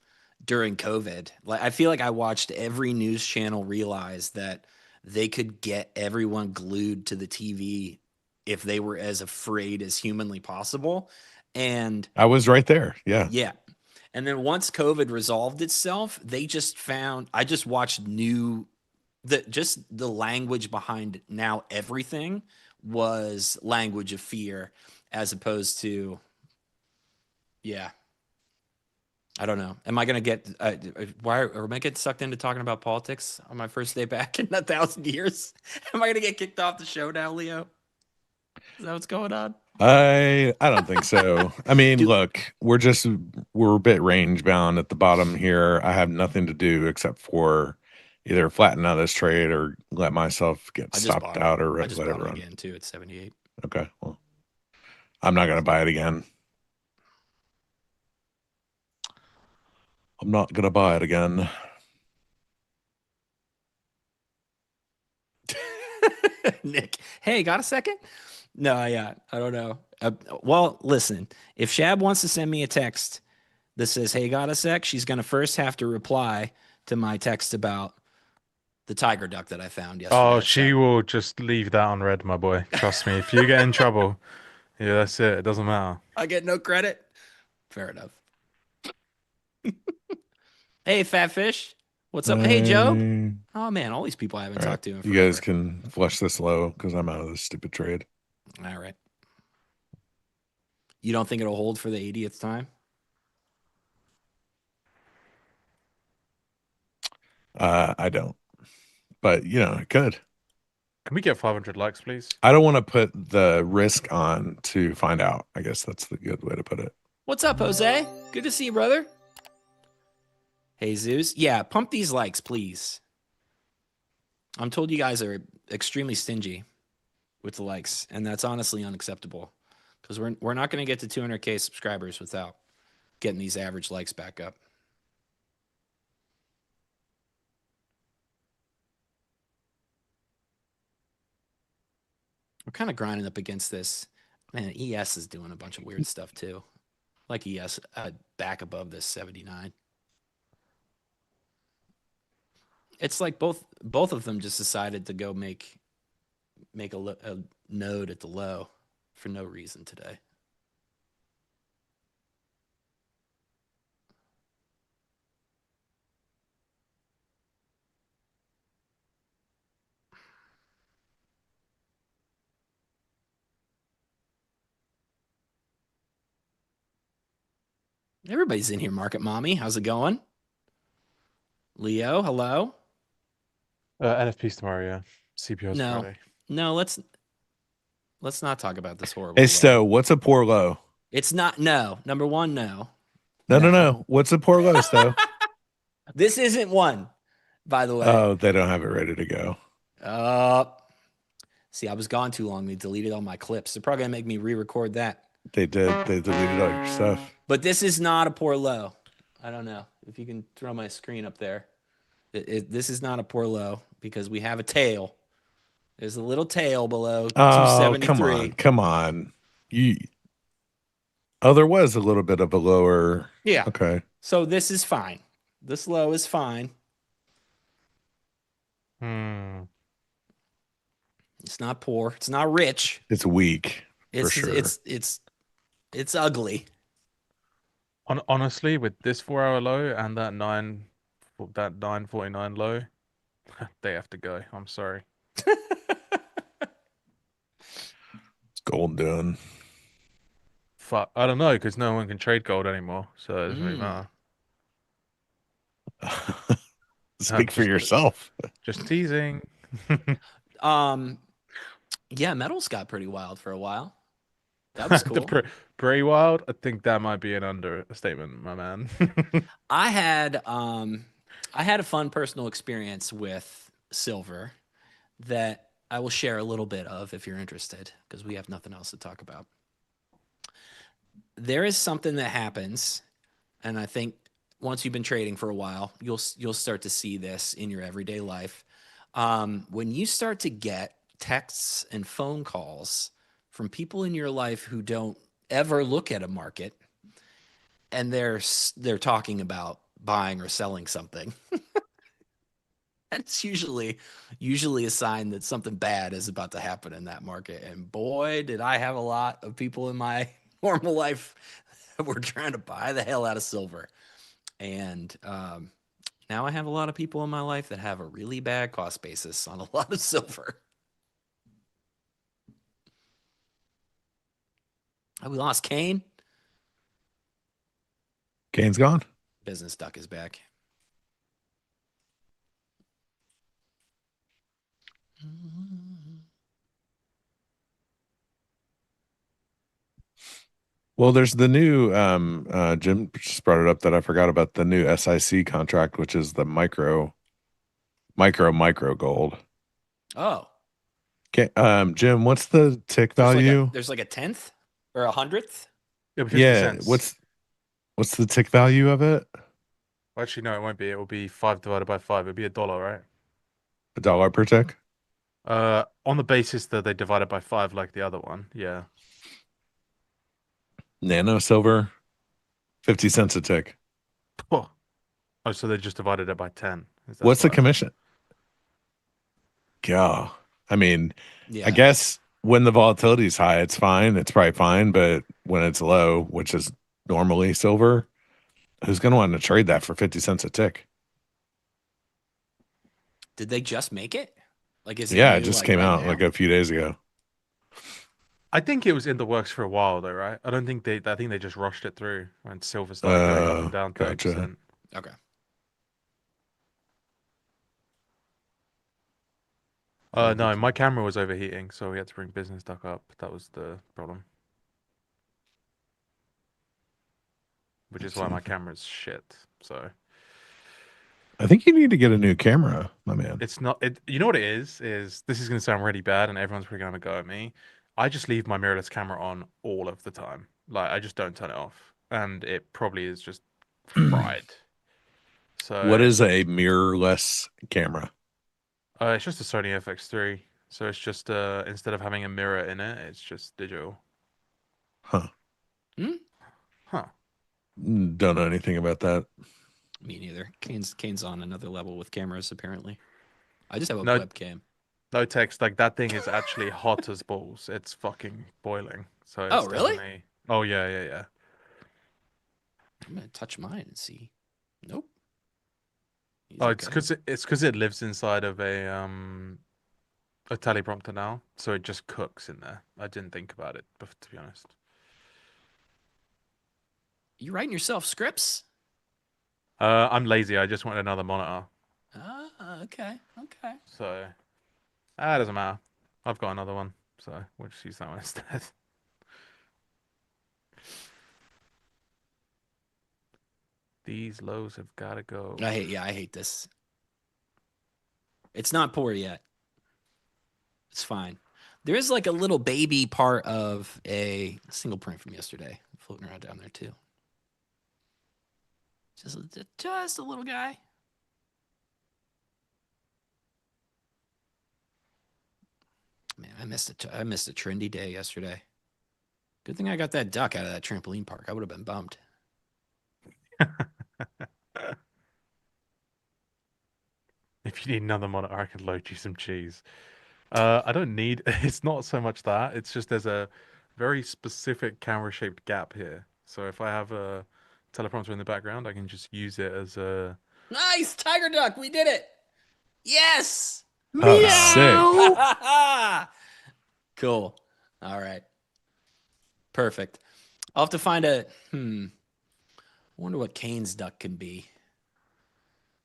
during COVID. Like I feel like I watched every news channel realize that they could get everyone glued to the TV if they were as afraid as humanly possible. And I was right there. Yeah. yeah. And then once COVID resolved itself, they just found I just watched just the language behind now everything was language of fear as opposed to yeah. I don't know. Am I going to get why or am I getting sucked into talking about politics on my first day back in 1,000 years? Am I going to get kicked off the show now, Leo? Is that what's going on? I don't think so. I mean, Dude. look, we're a bit range bound at the bottom here. I have nothing to do except for either flatten out this trade or let myself get I just stopped bought it. out or I just let it bought it run. again too at 78. Okay. Well, I'm not going to buy it again. I'm not going to buy it again. Nick, hey, got a second? No, yeah, I don't know. Well, listen, if Shab wants to send me a text that says, hey, got a sec, she's going to first have to reply to my text about the tiger duck that I found yesterday. Oh, she will just leave that unread, my boy. Trust me. If you get in trouble, yeah, that's it. It doesn't matter. I get no credit. Fair enough. Hey, fat fish. What's up? Hey, Joe. Oh, man, all these people I haven't talked to in You forever. guys can flush this low because I'm out of this stupid trade. All right. You don't think it'll hold for the 80th time? I don't. But, it could. Can we get 500 likes, please? I don't want to put the risk on to find out. I guess that's the good way to put it. What's up, Jose? Good to see you, brother. Hey, Zeus. Yeah, pump these likes, please. I'm told you guys are extremely stingy with the likes, and that's honestly unacceptable because we're not going to get to 200K subscribers without getting these average likes back up. We're kind of grinding up against this. Man, ES is doing a bunch of weird stuff too. Like ES back above this 79. It's like both of them just decided to go make a node at the low for no reason today. Everybody's in here, Market Mommy. How's it going? Leo, hello. NFP's tomorrow, yeah. CPO's No, Friday. no, let's not talk about this horrible. Hey, low. Stowe, what's a poor low? It's not. No, number one, no. No. What's a poor low, Stowe? This isn't one, by the way. Oh, they don't have it ready to go. See, I was gone too long. They deleted all my clips. They're probably gonna make me re-record that. They did. They deleted all your stuff. But this is not a poor low. I don't know if you can throw my screen up there. This is not a poor low because we have a tail. There's a little tail below 273. Come on. There was a little bit of a lower. Yeah. Okay. So this is fine. This low is fine. It's not poor. It's not rich. It's weak. It's for sure. It's ugly. Honestly, with this 4-hour low and that 949 low, they have to go. I'm sorry. It's gold doing. Fuck, I don't know because no one can trade gold anymore, so it doesn't really matter. Speak for Just- yourself. Just teasing. Yeah, metals got pretty wild for a while. That was cool. Pretty wild. I think that might be an understatement, my man. I had a fun personal experience with silver that I will share a little bit of if you're interested, because we have nothing else to talk about. There is something that happens, and I think once you've been trading for a while, you'll start to see this in your everyday life. When you start to get texts and phone calls from people in your life who don't ever look at a market, and they're talking about buying or selling something, that's usually a sign that something bad is about to happen in that market. And boy, did I have a lot of people in my normal life that were trying to buy the hell out of silver. And now I have a lot of people in my life that have a really bad cost basis on a lot of silver. Oh, we lost Kane. Kane's gone. Business Duck is back. Well, there's the new Jim just brought it up that I forgot about, the new SIC contract, which is the micro gold. Oh, Okay, Jim, what's the tick value? There's like a 10th or a 100th. It'll be 50 Yeah, cents. what's the tick value of it? Well, actually, no, it won't be. It will be 5 divided by 5. It'll be $1, right? $1 per tick? On the basis that they divide it by 5 like the other one, yeah. Nano silver, 50 cents a tick. Oh, so they just divided it by 10. What's the commission? Yeah, I mean, Yeah. I guess when the volatility is high, it's fine. It's probably fine. But when it's low, which is normally silver, who's going to want to trade that for 50 cents a tick? Did they just make it? Like, is it Yeah, new, it just like, came right out now? like a few days ago. I think it was in the works for a while, though, right? I think they just rushed it through when silver started going up and down 30%. Gotcha. Okay. No, my camera was overheating, so we had to bring Business Duck up. That was the problem. Which is why my camera's shit. So I think you need to get a new camera, my man. it's not. You know what it is? Is this is going to sound really bad, and everyone's probably going to go at me. I just leave my mirrorless camera on all of the time. Like I just don't turn it off, and it probably is just fried. So What is a mirrorless camera? It's just a Sony FX3. So it's just instead of having a mirror in it, it's just digital. Huh. Hmm? Huh. Don't know anything about that. Me neither. Kane's on another level with cameras apparently. I just have a No, webcam. no text. Like that thing is actually hot as balls. It's fucking boiling. So Oh, it's really? definitely. Oh yeah, yeah, yeah. I'm gonna touch mine and see. Nope. He's Oh, it's okay. because it lives inside of a teleprompter now, so it just cooks in there. I didn't think about it, but to be honest. You writing yourself scripts? I'm lazy. I just want another monitor. Ah, okay, okay. So, it doesn't matter. I've got another one, so we'll just use that one instead. These lows have got to go. I hate this. It's not poor yet. It's fine. There is like a little baby part of a single print from yesterday floating around down there too. Just a little guy. Man, I missed a trendy day yesterday. Good thing I got that duck out of that trampoline park. I would have been bummed. If you need another monitor, I can load you some cheese. I don't need. It's not so much that. It's just there's a very specific camera-shaped gap here. So if I have a teleprompter in the background, I can just use it as a. Nice tiger duck. We did it. Yes. Oh, sick. Cool. All right. Perfect. I'll have to find a. I wonder what Kane's duck can be.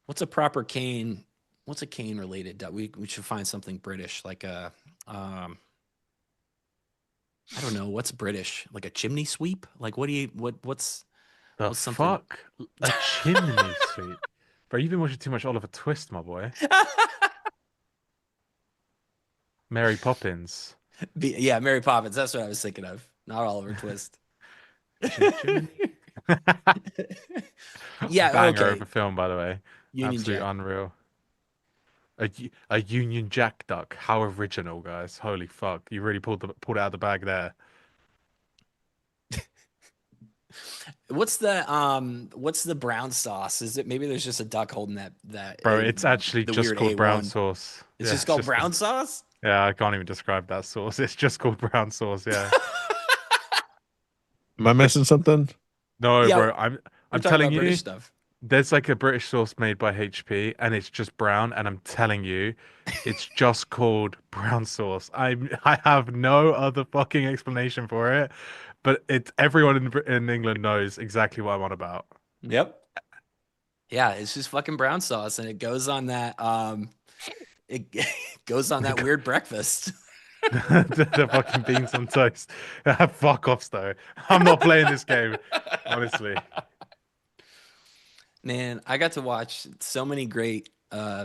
What's a proper Kane? What's a Kane related duck? We should find something British, like a. I don't know. What's British? Like a chimney sweep? Like what's The what's something? fuck? A chimney sweep. Bro, you've been watching too much Oliver Twist, my boy. Mary Poppins. Yeah, Mary Poppins. That's what I was thinking of. Not Oliver Twist. Chimney? Yeah. Banger Okay. of a film, by the way. Union Absolute Jack. unreal. A Union Jack duck. How original, guys. Holy fuck. You really pulled it out of the bag there. What's the brown sauce? Is it maybe there's just a duck holding that Bro, it's actually the just weird called brown A1. sauce. It's Yeah, just called just brown sauce? Yeah, I can't even describe that sauce. It's just called brown sauce, yeah. Am I missing something? No, Yeah, bro, we're I'm talking telling about you, British stuff. there's like a British sauce made by HP and it's just brown, and I'm telling you, it's just called brown sauce. I have no other fucking explanation for it, but it's everyone in England knows exactly what I'm on about. Yep. Yeah, it's just fucking brown sauce, and it goes on that it goes on that weird breakfast. The fucking beans on toast. Fuck off, Stowe. I'm not playing this game, honestly. Man, I got to watch so many great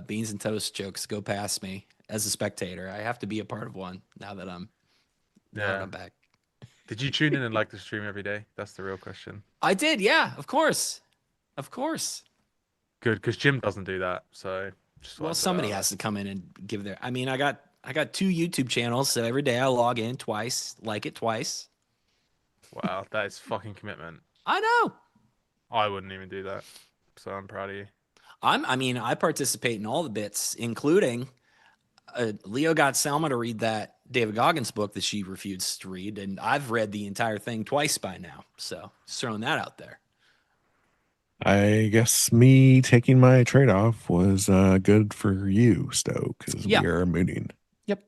beans and toast jokes go past me as a spectator. I have to be a part of one now that I'm back. Did you tune in and like the stream every day? That's the real question. I did, yeah, of course. Of course. Good, because Jim doesn't do that. So just Well, wanted to somebody put that out has to come in and give their. I mean, I got 2 YouTube channels, so every day I log in twice, like it twice. there. Wow, that is fucking commitment. I know. I wouldn't even do that. So I'm proud of you. I participate in all the bits, including Leo got Selma to read that David Goggins book that she refused to read, and I've read the entire thing twice by now. So just throwing that out there. I guess me taking my trade off was good for you, Stowe, because Yeah. we are mooning. Yep.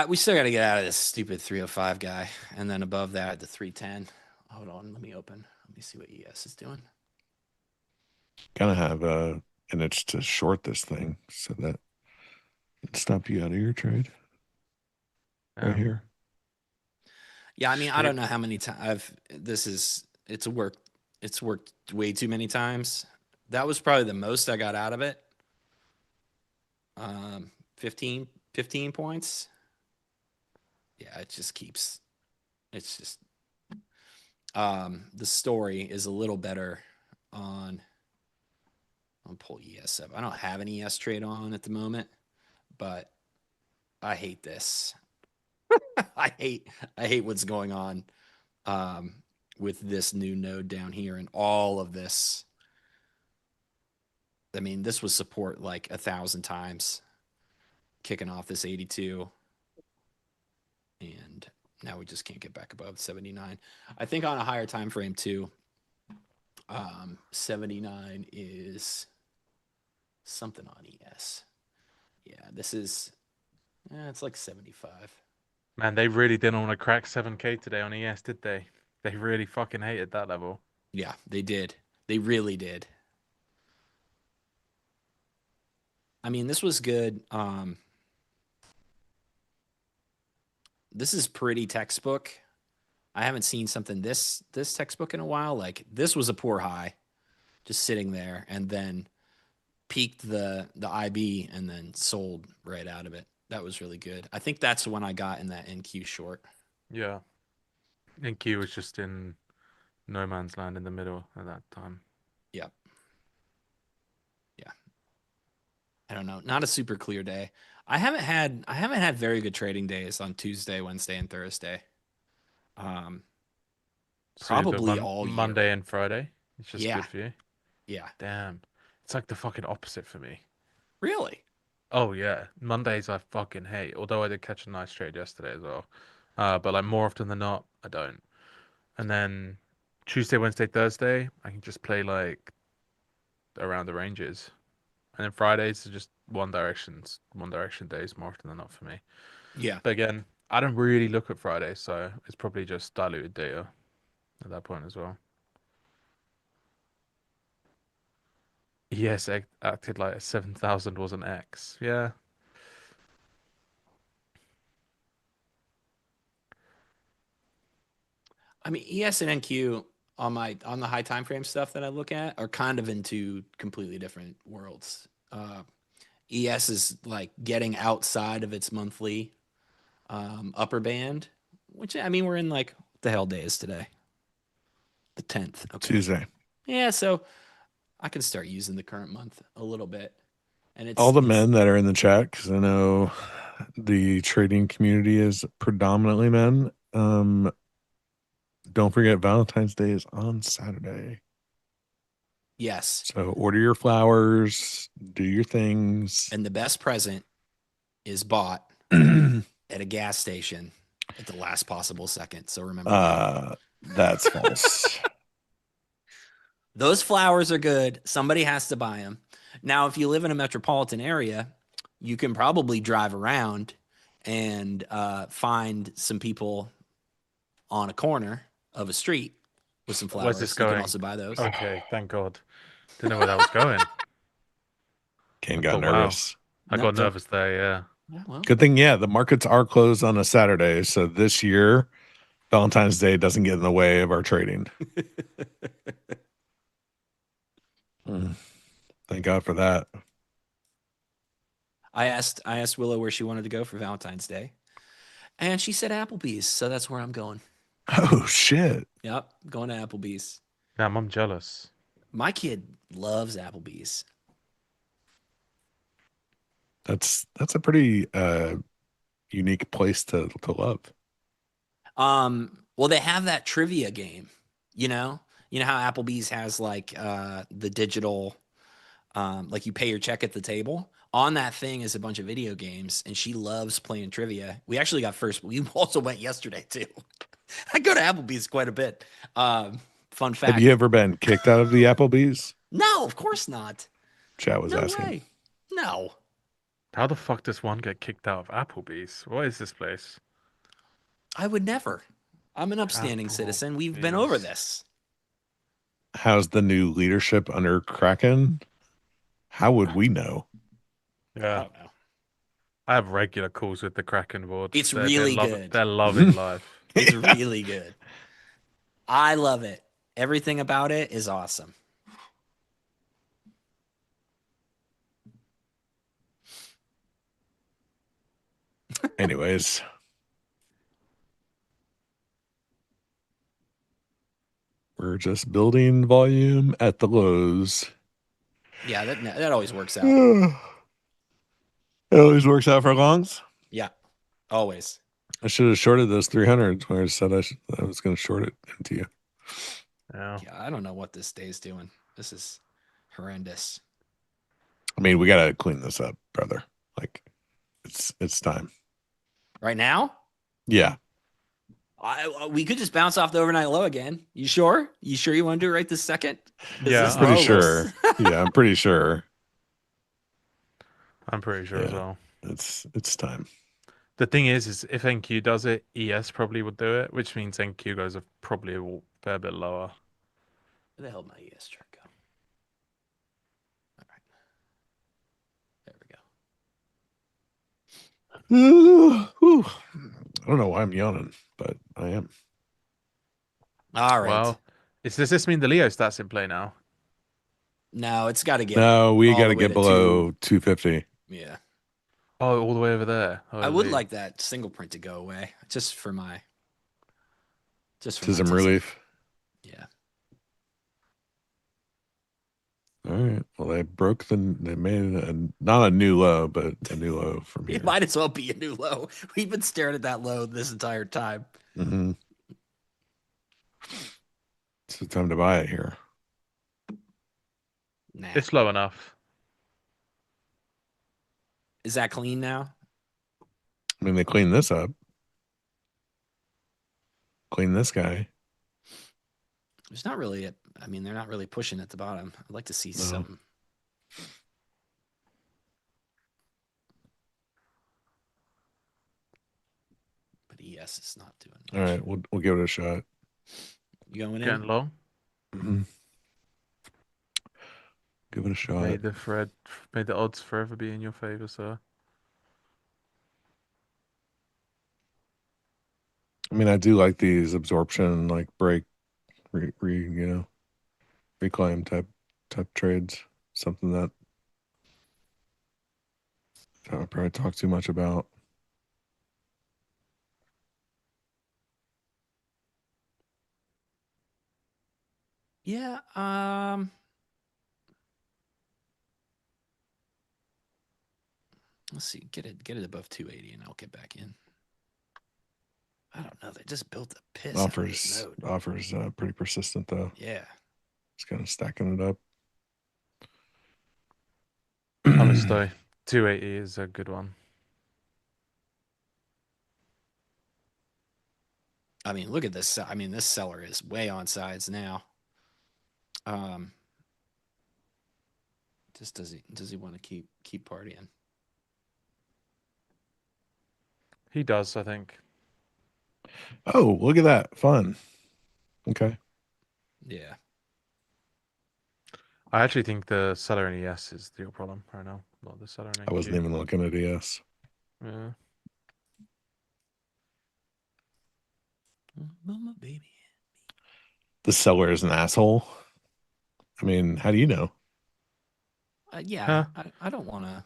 We still got to get out of this stupid 305 guy, and then above that, the 310. Hold on, let me open. Let me see what ES is doing. Kind of have an itch to short this thing so that it stop you out of your trade right here. Yeah, I mean, I don't know how many times it's worked way too many times. That was probably the most I got out of it. 15 points. Yeah, it's just the story is a little better on pull ES up. I don't have an ES trade on at the moment, but I hate this. I hate what's going on with this new node down here and all of this. I mean, this was support like 1,000 times kicking off this 82. And now we just can't get back above 79. I think on a higher time frame too, 79 is something on ES. Yeah, this is, it's like 75. Man, they really didn't want to crack 7K today on ES, did they? They really fucking hated that level. Yeah, they did. They really did. I mean, this was good. This is pretty textbook. I haven't seen something this textbook in a while. Like this was a poor high, just sitting there, and then peaked the IB and then sold right out of it. That was really good. I think that's when I got in that NQ short. Yeah. NQ was just in no man's land in the middle at that time. Yep. Yeah. I don't know. Not a super clear day. I haven't had very good trading days on Tuesday, Wednesday, and Thursday. Probably all year. Monday and Friday. It's just Yeah. good for you. Yeah. Damn. It's like the fucking opposite for me. Really? Oh yeah. Mondays I fucking hate. Although I did catch a nice trade yesterday as well. But like more often than not, I don't. And then Tuesday, Wednesday, Thursday, I can just play like around the ranges. And then Fridays are just one direction days more often than not for me. Yeah. But again, I don't really look at Fridays, so it's probably just diluted data at that point as well. Yes, acted like a 7,000 was an X. Yeah. I mean, ES and NQ on the high time frame stuff that I look at are kind of into completely different worlds. ES is like getting outside of its monthly upper band, which I mean we're in like what the hell day is today? The 10th. Okay. Tuesday. Yeah, so I can start using the current month a little bit. And it's All the men that are in the chat, because I know the trading community is predominantly men. Don't forget Valentine's Day is on Saturday. Yes. So order your flowers, do your things. And the best present is bought at a gas station at the last possible second. So remember that. That's false. Those flowers are good. Somebody has to buy them. Now, if you live in a metropolitan area, you can probably drive around and find some people on a corner of a street with some flowers. Where's this You going? can also buy those. Okay, thank God. Didn't know where that was going. Kane got Oh, wow. nervous. I got nervous there, yeah. Yeah, well, Good thing, the markets are closed on a Saturday. So this year, Valentine's Day doesn't get in the way of our trading. Thank God for that. I asked Willow where she wanted to go for Valentine's Day, and she said Applebee's. So that's where I'm going. Oh, shit. Yep, going to Applebee's. Damn, I'm jealous. My kid loves Applebee's. That's a pretty unique place to love. Well, they have that trivia game, you know how Applebee's has like the digital, like you pay your check at the table. On that thing is a bunch of video games, and she loves playing trivia. We actually got first. We also went yesterday too. I go to Applebee's quite a bit. Fun fact. Have you ever been kicked out of the Applebee's? No, of course not. Chat was No asking. way. No. How the fuck does one get kicked out of Applebee's? What is this place? I would never. I'm an upstanding citizen. We've been over this. How's the new leadership under Kraken? How would we know? I Yeah. don't know. I have regular calls with the Kraken board. It's really they're good. They're loving life. It's really good. I love it. Everything about it is awesome. Anyways. We're just building volume at the lows. Yeah, that always works out. It always works out for longs. Yeah, always. I should have shorted those 300s where I said I was going to short it into you. Yeah. Yeah, I don't know what this day is doing. This is horrendous. I mean, we gotta clean this up, brother. Like, it's time. Right now, Yeah. we could just bounce off the overnight low again. You sure? You sure you want to do it right this second? 'Cause Yeah, this Pretty low sure. looks- Yeah, I'm pretty sure. I'm pretty sure as Yeah. well. It's time. The thing is if NQ does it, ES probably would do it, which means NQ goes probably a fair bit lower. Where the hell did my ES chart go? All right. There we go. Whew. I don't know why I'm yawning, but I am. All right. Well, does this mean the Leo stats in play now? No, it's got to get. No, we all got to the way get below 250. Yeah. Oh, all the way over there. I would Holy. like that single print to go away, just for my. Tism relief. Yeah. All right. Well, they made not a new low, but a new low from here. It might as well be a new low. We've been staring at that low this entire time. Mm-hmm. It's the time to buy it here. Nah. It's low enough. Is that clean now? I mean, they cleaned this up. Clean this guy. There's not really I mean, they're not really pushing at the bottom. I'd like to see some. But ES is not doing much. All right, we'll give it a shot. You going in? Getting low. Mm-hmm. Give it a shot. May the odds forever be in your favor, sir. I mean, I do like these absorption, like break, reclaim type trades. Something that I would probably talk too much about. Yeah. Let's see. Get it above 280, and I'll get back in. I don't know. They just built a piss. Out of this node. Offers pretty persistent though. Yeah. Just kind of stacking it up. I'm a Stowe. 280 is a good one. I mean, look at this. I mean, this seller is way on sides now. Just does he want to keep partying? He does, I think. Oh, look at that. Fun. Okay. Yeah. I actually think the seller in ES is the real problem right now, not the seller in NQ. I wasn't even looking at ES. Yeah. Mama, baby. The seller is an asshole. I mean, how do you know? Yeah, I don't want to.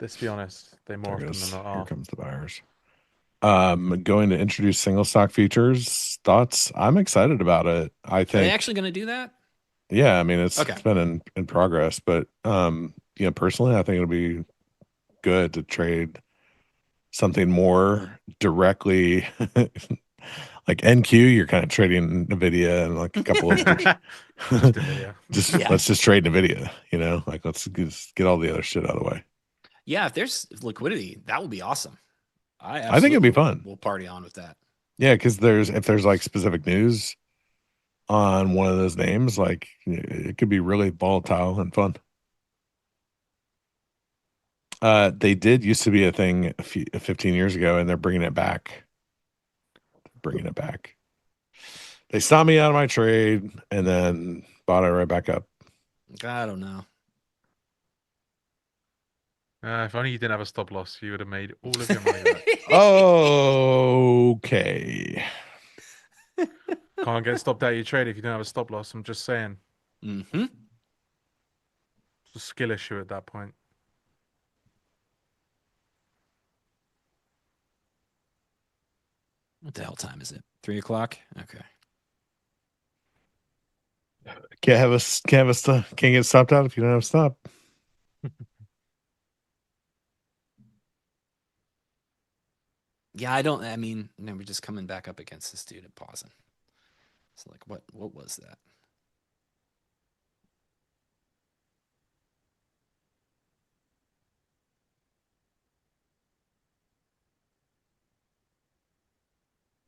Let's be honest. They more often than not Here are. comes the buyers. Going to introduce single stock features. Thoughts? I'm excited about it. I Are they think. actually going to do that? Yeah, I mean it's Okay. it's been in progress, but personally, I think it'll be good to trade something more directly. Like NQ, you're kind of trading Nvidia and like a couple of Just Nvidia. let's just trade Nvidia. Like let's just get all the other shit out of the way. Yeah, if there's liquidity, that would be awesome. I think it'd be fun. We'll party on with that. Yeah, because if there's like specific news on one of those names, like it could be really volatile and fun. They did used to be a thing 15 years ago, and they're bringing it back. They stopped me out of my trade and then bought it right back up. I don't know. If only you didn't have a stop loss, you would have made all of your money back. Okay. Can't get stopped out of your trade if you don't have a stop loss. I'm just saying. Mm-hmm. It's a skill issue at that point. What the hell time is it? 3 o'clock? Okay. Can't get stopped out if you don't have a stop. Yeah, I mean, we're just coming back up against this dude and pausing. So like, what was that?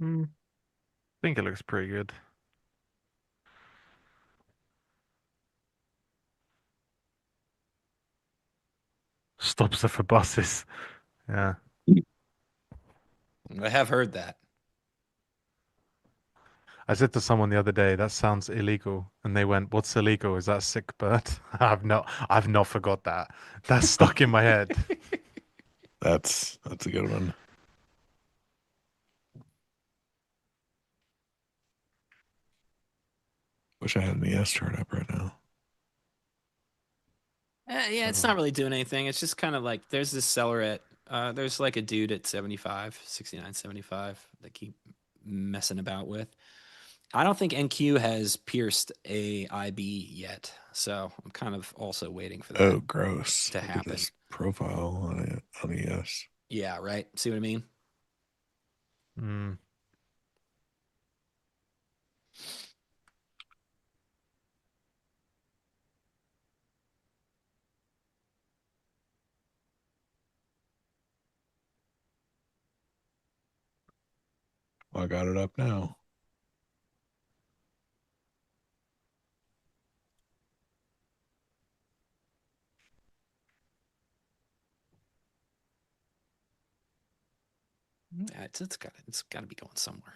I think it looks pretty good. Stops are for buses. Yeah. I have heard that. I said to someone the other day, that sounds illegal. And they went, what's illegal? Is that a sick bird? I've not forgot that. That's stuck in my head. That's a good one. Wish I had an ES chart up right now. Yeah, it's not really doing anything. It's just kind of like there's this seller at there's like a dude at 75, 69, 75 that keep messing about with. I don't think NQ has pierced a IB yet, so I'm kind of also waiting for that. Oh, gross. To Look happen. at this profile on ES. Yeah, right. See what I mean? Mm. Well, I got it up now. Yeah, it's got to be going somewhere.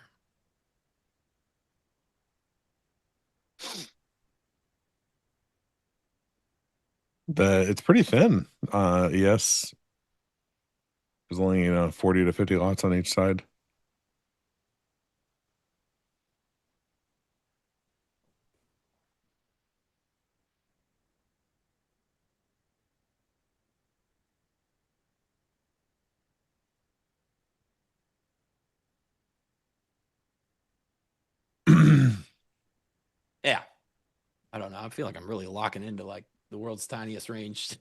It's pretty thin. ES. There's only 40 to 50 lots on each side. Yeah. I don't know. I feel like I'm really locking into like the world's tiniest range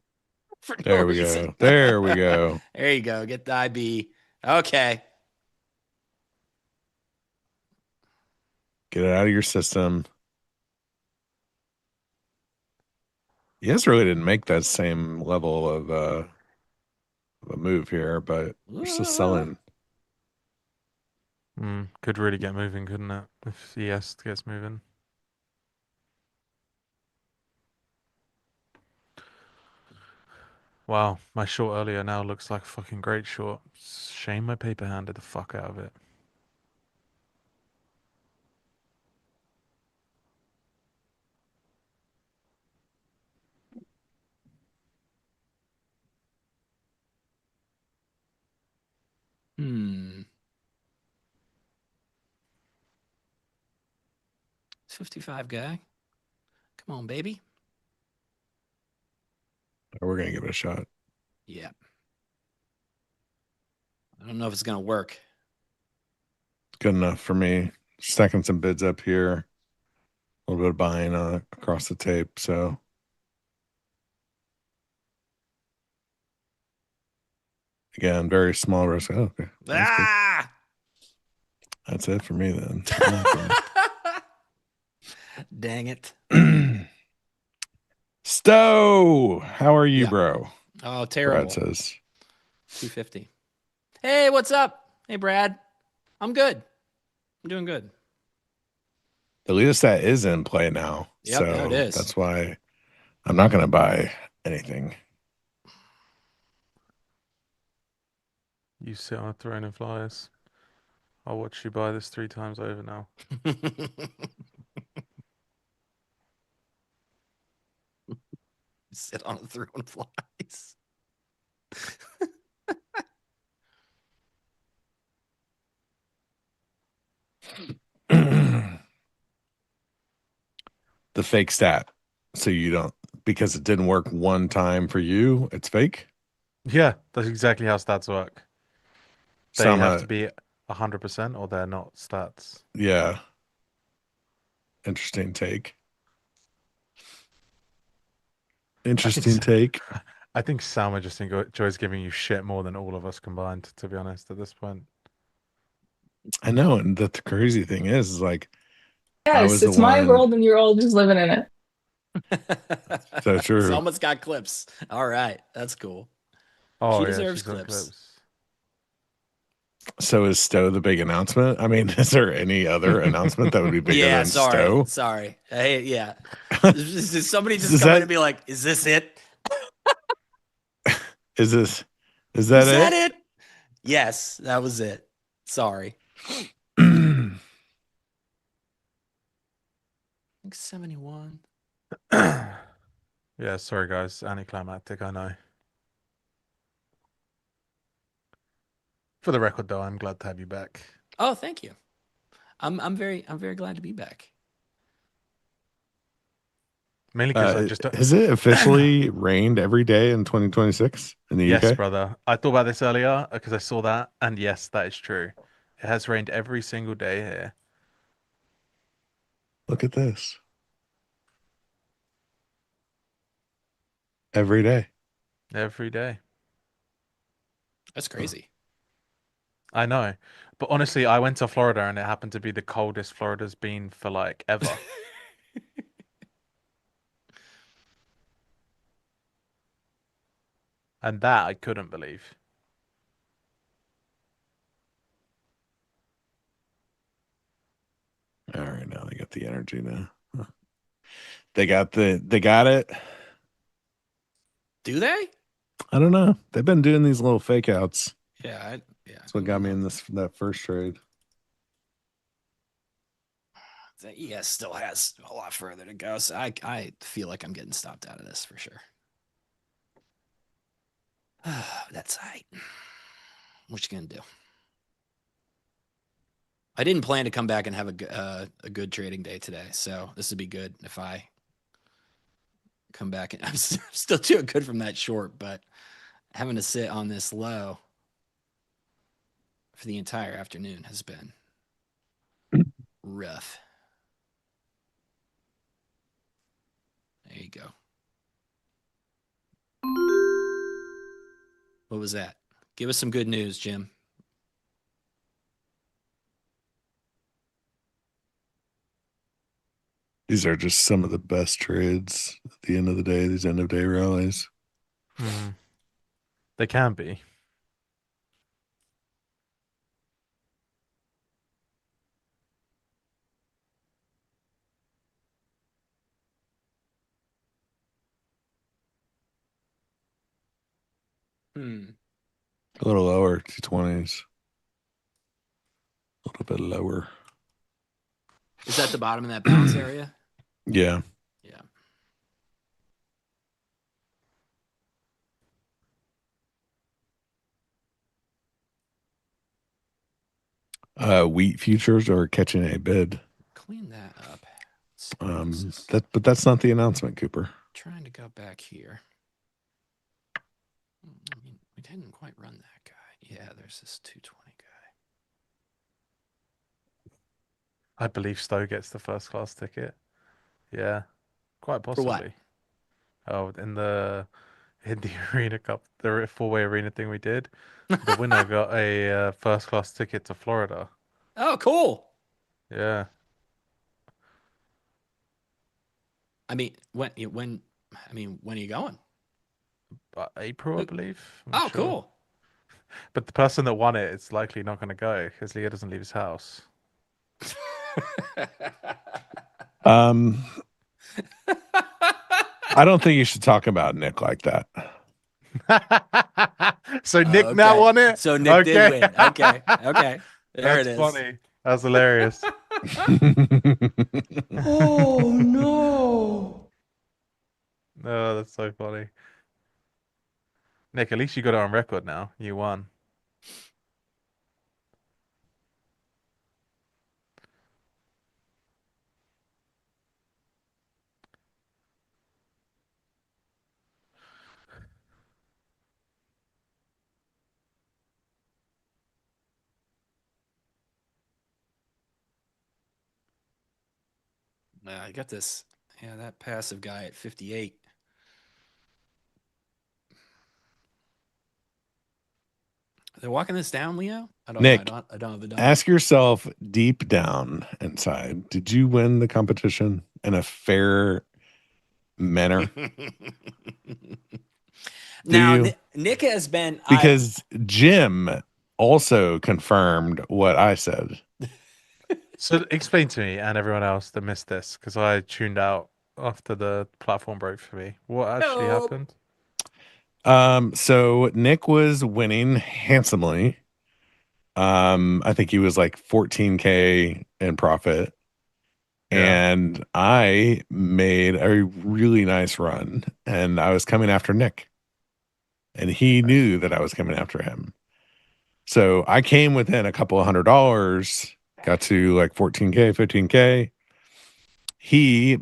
for no There we reason. go. There we go. There you go. Get the IB. Okay. Get it out of your system. ES really didn't make that same level of a move here, but we're still selling. Could really get moving, couldn't it? If ES gets moving. Wow, my short earlier now looks like a fucking great short. Shame my paper handed the fuck out of it. Hmm. 55 guy. Come on, baby. We're going to give it a shot. Yeah. I don't know if it's going to work. Good enough for me. Stacking some bids up here. A little bit of buying across the tape. So again, very small risk. Oh, okay. Ah! That's it for me then. Dang it. Stowe, how are you, Yeah. bro? Oh, terrible. Brad says. 250. Hey, what's up? Hey, Brad. I'm good. I'm doing good. The Leostat is in play now. Yep, so there it is. That's why I'm not going to buy anything. You sit on a throne and flies. I'll watch you buy this 3 times over now. Sit on a throne of flies. The fake stat. So you don't, because it didn't work one time for you, it's fake? Yeah, that's exactly how stats work. They Sama, have to be 100% or they're not stats. yeah. Interesting take. Interesting take. I think Salma just enjoys giving you shit more than all of us combined, to be honest, at this point. I know. And the crazy thing is like, I Yes, was the it's my one. world and you're all just living in it. So true. Someone's got clips. All right, that's cool. Oh She yeah, deserves she's on clips. clips. So is Stowe the big announcement? I mean, is there any other announcement that would be bigger Yeah, than Stowe? sorry. Hey, yeah. Somebody just Is come in that- and be like, "Is this it? Is that Is that it? it?" Yes, that was it. Sorry. I think 71. Yeah, sorry guys, anticlimactic, I know. For the record though, I'm glad to have you back. Oh, thank you. I'm very glad to be back. Mainly because I just don't... Has it officially rained every day in 2026 in the Yes, UK? brother. I thought about this earlier because I saw that, and yes, that is true. It has rained every single day here. Look at this. Every day. Every day. That's crazy. I know. But honestly, I went to Florida and it happened to be the coldest Florida's been for like ever. And that I couldn't believe. All right, now they got the energy now. They got it. Do they? I don't know. They've been doing these little fake outs. Yeah, That's what got me in that first trade. The ES still has a lot further to go, so I feel like I'm getting stopped out of this for sure. That's all right. What you gonna do? I didn't plan to come back and have a good trading day today, so this would be good if I come back. And I'm still doing good from that short, but having to sit on this low for the entire afternoon has been rough. There you go. What was that? Give us some good news, Jim. These are just some of the best trades at the end of the day, these end of day rallies. They can be. A little lower, 220s. A little bit lower. Is that the bottom of that bounce area? Yeah. Yeah. Wheat futures are catching a bid. Clean that up. But that's not the announcement, Cooper. Trying to go back here. I mean, we didn't quite run that guy. Yeah, there's this 220 guy. I believe Stowe gets the first class ticket. Yeah, quite For possibly. what? Oh, in the Arena Cup, the four-way arena thing we did, the winner got a first class ticket to Florida. Oh, cool. Yeah. I mean, when are you going? April, I believe. I'm Oh, not sure. cool. But the person that won it is likely not going to go because Leo doesn't leave his house. I don't think you should talk about Nick like that. So Nick now won it? So Nick did win. Okay. There That's it is. funny. That's hilarious. Oh no! No, that's so funny. Nick, at least you got it on record now. You won. I got this. Yeah, that passive guy at 58. They're walking this down, Leo. I don't Nick, know. I don't have the dog. ask yourself deep down inside, did you win the competition in a fair manner? Now, you? Nick has been Because Jim also confirmed what I said. So explain to me and everyone else that missed this, because I tuned out after the platform broke for me. What actually happened? So Nick was winning handsomely. I think he was like 14K in profit. Yeah. And I made a really nice run, and I was coming after Nick. And he knew that I was coming after him. So I came within a couple of $100, got to like 14K, 15K. He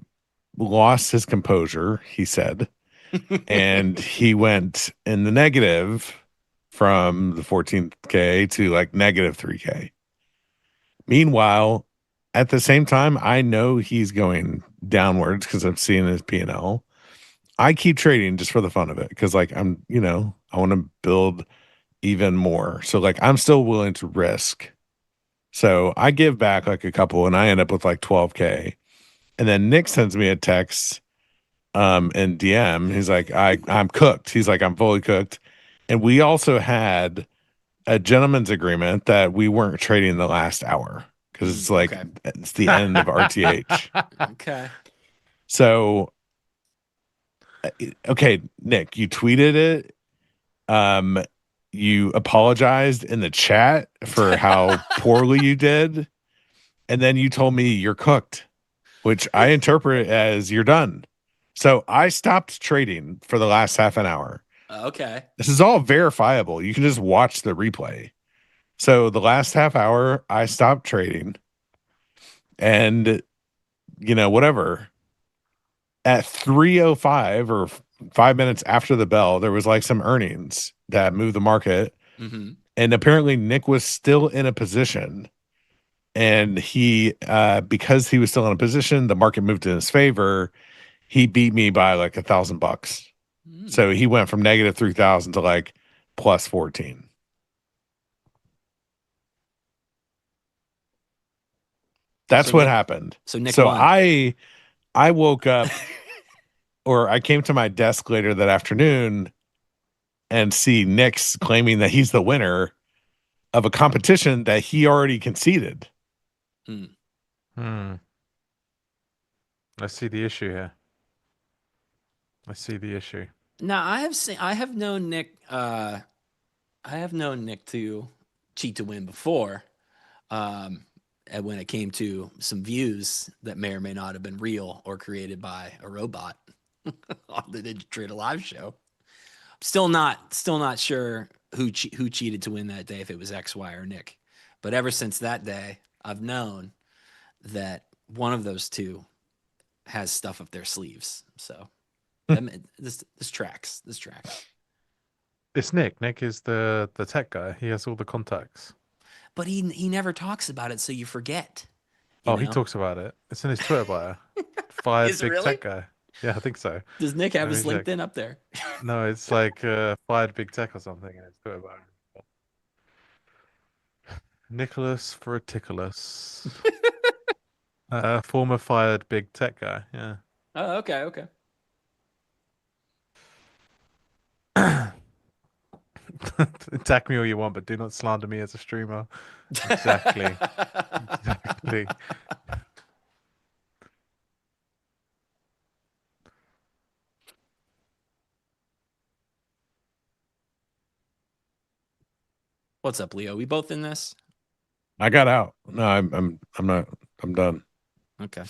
lost his composure, he said, and he went in the negative from the 14K to like negative 3K. Meanwhile, at the same time, I know he's going downwards because I'm seeing his P&L. I keep trading just for the fun of it because, like, I want to build even more. So, like, I'm still willing to risk. So I give back like a couple, and I end up with like 12K. And then Nick sends me a text, and DM. He's like, I'm cooked. He's like, I'm fully cooked. And we also had a gentleman's agreement that we weren't trading the last hour because it's like it's the end of RTH. Okay. So, okay, Nick, you tweeted it. You apologized in the chat for how poorly you did, and then you told me you're cooked, which I interpret as you're done. So I stopped trading for the last half an hour. Okay. This is all verifiable. You can just watch the replay. So the last half hour, I stopped trading, and whatever. At 3:05 or 5 minutes after the bell, there was like some earnings that moved the market, and apparently Nick was still in a position, and he, because he was still in a position, the market moved in his favor. He beat me by like $1,000. So he went from negative 3,000 to like plus 14. That's what happened. So Nick So won. I woke up or I came to my desk later that afternoon and see Nick's claiming that he's the winner of a competition that he already conceded. I see the issue here. Now I have known Nick to cheat to win before. And when it came to some views that may or may not have been real or created by a robot on the NinjaTrader live show. Still not sure who cheated to win that day, if it was X, Y, or Nick. But ever since that day, I've known that one of those two has stuff up their sleeves. So this tracks. It's Nick. Nick is the tech guy. He has all the contacts. But he never talks about it, so you forget. He talks about it. It's in his Twitter bio. Fired Is it big really? tech guy. Yeah, I think so. Does Nick have Let his me check. LinkedIn up there? No, it's like fired big tech or something in his Twitter bio. Nicholas Verticulus. Former fired big tech guy. Yeah. Oh, okay. Attack me all you want, but do not slander me as a streamer. Exactly. What's up, Leo? We both in this? I got out. No, I'm not. I'm done. Okay.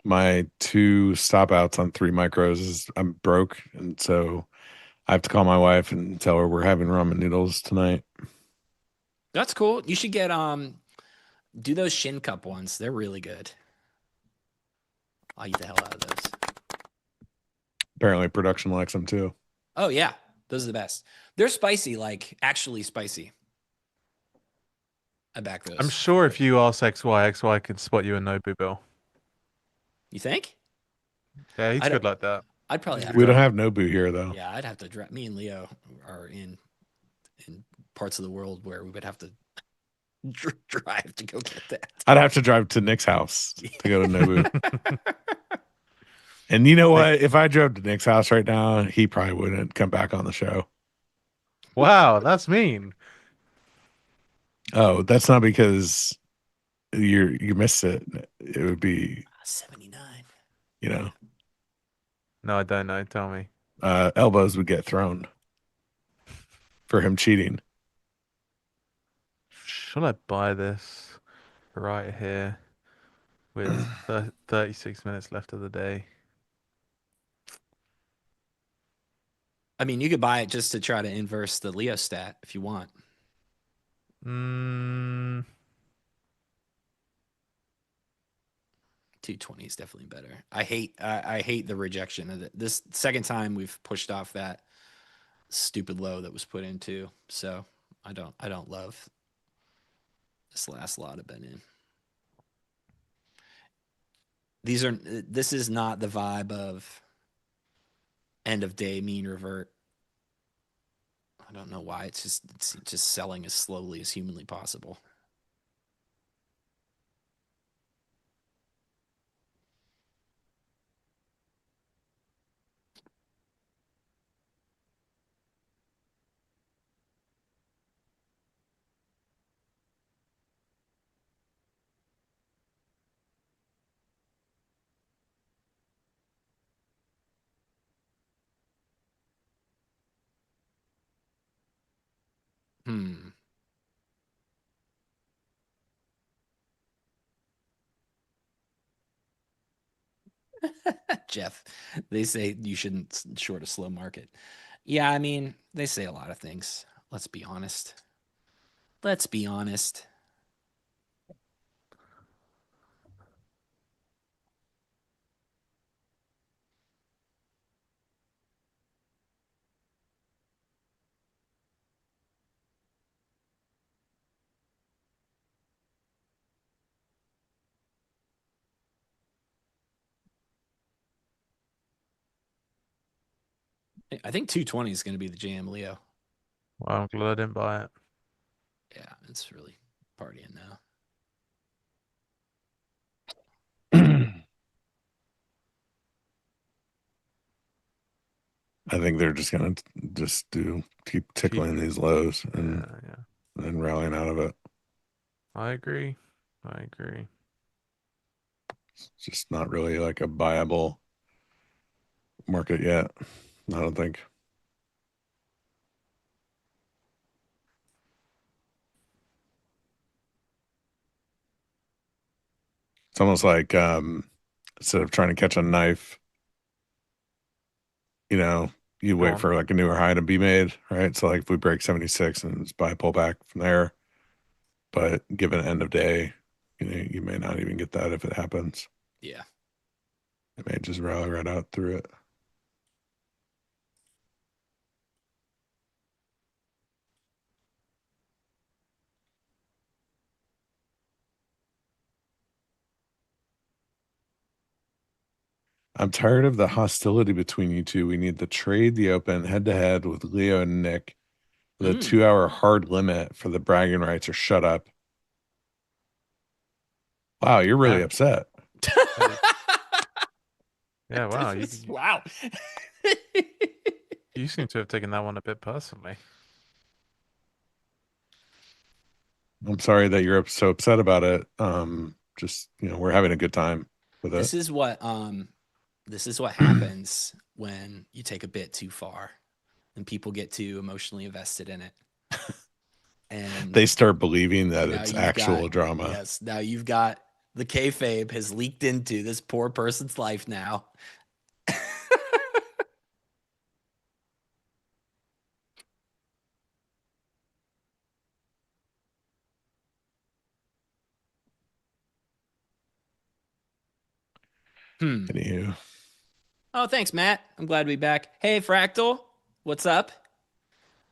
My 2 stop outs on 3 micros is I'm broke, and so I have to call my wife and tell her we're having ramen noodles tonight. That's cool. You should get do those Shin Cup ones. They're really good. I'll eat the hell out of those. Apparently, production likes them too. Oh yeah, those are the best. They're spicy, like actually spicy. I back those. I'm sure if you ask XY can spot you a Nobu bill. You think? Yeah, he's good like that. I'd probably have We to. don't have Nobu here though. Yeah, I'd have to drop. Me and Leo are in in parts of the world where we would have to drive to go get that. I'd have to drive to Nick's house to go to Nobu. And you know what? If I drove to Nick's house right now, he probably wouldn't come back on the show. Wow, that's mean. Oh, that's not because you missed it. It would be 79. You know, No, I don't know. Tell me. elbows would get thrown for him cheating. Should I buy this right here with 36 minutes left of the day? I mean, you could buy it just to try to inverse the Leo stat if you want. 220 is definitely better. I hate the rejection of it. This second time we've pushed off that stupid low that was put into. So I don't love this last lot I've been in. This is not the vibe of end of day mean revert. I don't know why. It's just selling as slowly as humanly possible. Jeff, they say you shouldn't short a slow market. Yeah, I mean, they say a lot of things. Let's be honest. Let's be honest. I think 220 is going to be the jam, Leo. Well, I'm glad I didn't buy it. Yeah, it's really partying now. I think they're just gonna keep tickling these lows and rallying out of it. I agree. It's just not really like a viable market yet. I don't think. It's almost like instead of trying to catch a knife, you wait for like a newer high to be made, right? So like if we break 76 and just buy a pullback from there, but given end of day, you may not even get that if it happens. Yeah. It may just rally right out through it. I'm tired of the hostility between you two. We need to trade the open head-to-head with Leo and Nick with a 2-hour hard limit for the bragging rights or shut up. Wow, you're really upset. Yeah, wow. Wow. You seem to have taken that one a bit personally. I'm sorry that you're so upset about it. Just, we're having a good time with it. This is what happens when you take a bit too far and people get too emotionally invested in it. And they start believing that it's actual drama. Yes. Now you've got the kayfabe has leaked into this poor person's life now. Anywho. Oh, thanks, Matt. I'm glad to be back. Hey, Fractal. What's up?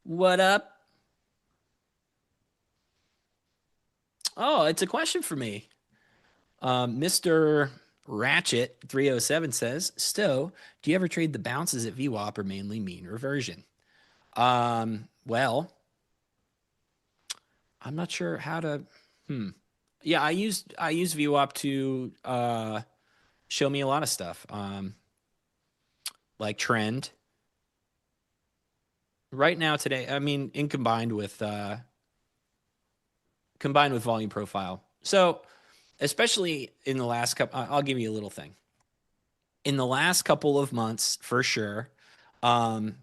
What up? Oh, it's a question for me. Mr. Ratchet 307 says, Stowe, do you ever trade the bounces at VWAP or mainly mean reversion? Well, I'm not sure how to. Yeah, I use VWAP to show me a lot of stuff, like trend. Right now, today, I mean, combined with volume profile. So, especially in the last couple, I'll give you a little thing. In the last couple of months, for sure, I'm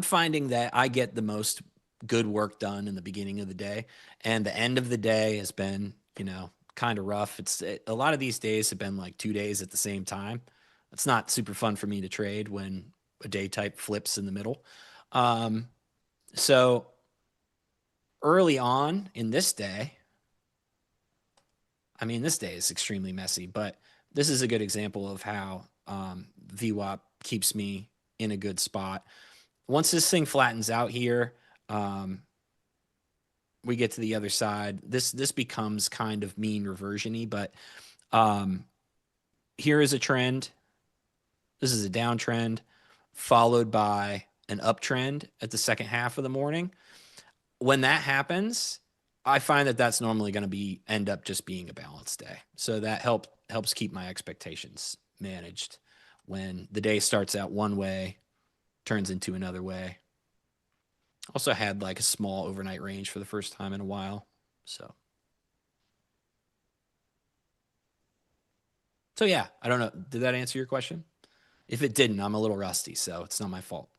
finding that I get the most good work done in the beginning of the day, and the end of the day has been, kind of rough. A lot of these days have been like 2 days at the same time. It's not super fun for me to trade when a day type flips in the middle. So early on in this day, I mean, this day is extremely messy, but this is a good example of how VWAP keeps me in a good spot. Once this thing flattens out here, we get to the other side. This becomes kind of mean reversion-y, but here is a trend. This is a downtrend followed by an uptrend at the second half of the morning. When that happens, I find that that's normally going to end up just being a balanced day. So that helps keep my expectations managed when the day starts out one way, turns into another way. Also had like a small overnight range for the first time in a while. So yeah, I don't know. Did that answer your question? If it didn't, I'm a little rusty, so it's not my fault.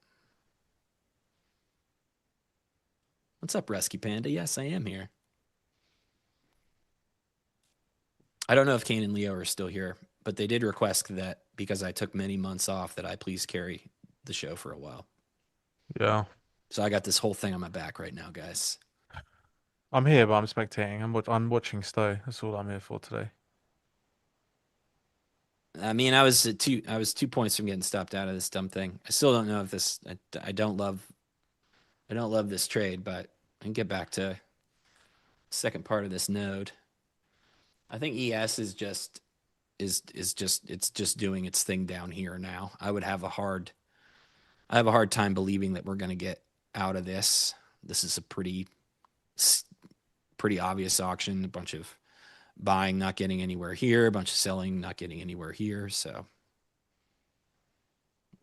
What's up, Rescue Panda? Yes, I am here. I don't know if Kane and Leo are still here, but they did request that because I took many months off that I please carry the show for a while. Yeah. So I got this whole thing on my back right now, guys. I'm here, but I'm spectating. I'm watching Stowe. That's all I'm here for today. I mean, I was 2 points from getting stopped out of this dumb thing. I still don't know if this. I don't love this trade, but I can get back to the second part of this node. I think ES is just doing its thing down here now. I have a hard time believing that we're going to get out of this. This is a pretty obvious auction. A bunch of buying not getting anywhere here, a bunch of selling not getting anywhere here. So,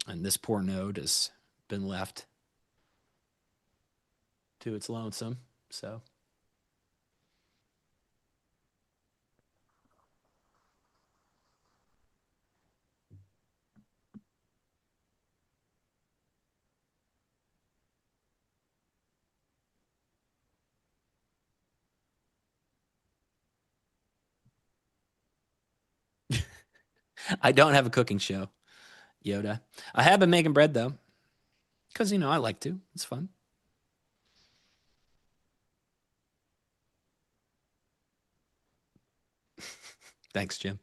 and this poor node has been left to its lonesome. So. I don't have a cooking show, Yoda. I have been making bread, though, because, I like to. It's fun. Thanks, Jim.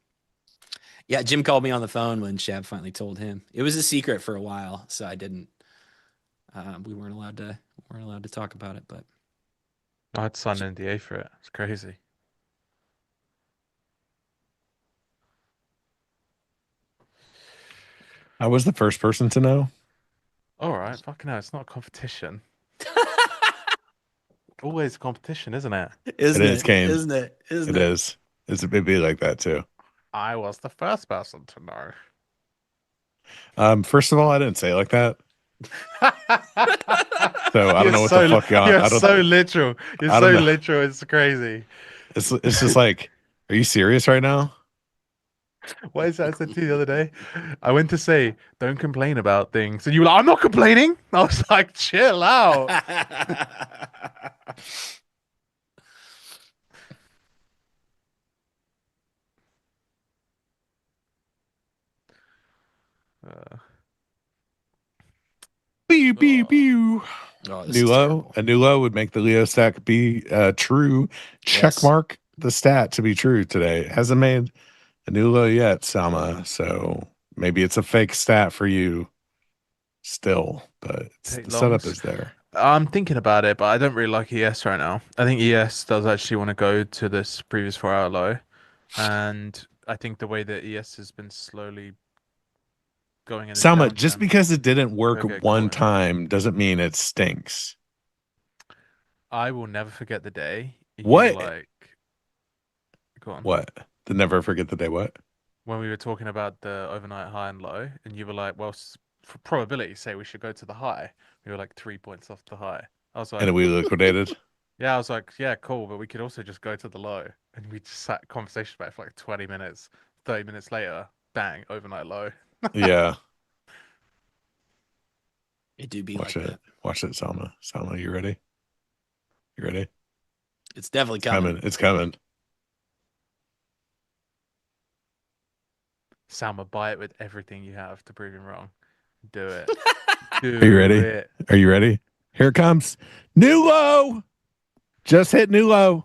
Yeah, Jim called me on the phone when Shab finally told him. It was a secret for a while, so I didn't. We weren't allowed to talk about it, but I had to sign an NDA for it. It's crazy. I was the first person to know. All right, fucking hell, it's not a competition. Always competition, isn't it? It is, Kane. Isn't it? It is. It'd be like that too. I was the first person to know. First of all, I didn't say it like that. So I don't know what the fuck you're on. You're so literal. You're so literal. It's crazy. It's just like, are you serious right now? What is that I said to you the other day? I went to say, don't complain about things. And you were like, I'm not complaining. I was like, chill out. Pew, pew, pew. Oh, New low. A new low would make the Leo stack be true. Check mark the stat to be true today. It hasn't made a new low yet, Selma. So maybe it's a fake stat for you still, but the setup is there. I'm thinking about it, but I don't really like ES right now. I think ES does actually want to go to this previous 4-hour low. And I think the way that ES has been slowly going in Selma, just because it didn't work one time it. doesn't mean it stinks. I will never forget the day you were What? like, go on. What? To never forget the day. What? When we were talking about the overnight high and low, and you were like, well, for probability, say we should go to the high. We were like 3 points off the high. I was like, And we liquidated. yeah, I was like, yeah, cool, but we could also just go to the low. And we just sat conversation about it for like 20 minutes. 30 minutes later, bang, overnight low. Yeah. It do be Watch like it. that. Watch it, Selma. Selma, you ready? You ready? It's definitely It's coming. It's coming. Salma, buy it with everything you have to prove him wrong. Do it. Do Are you ready? it. Are you ready? Here it comes. New low. Just hit new low.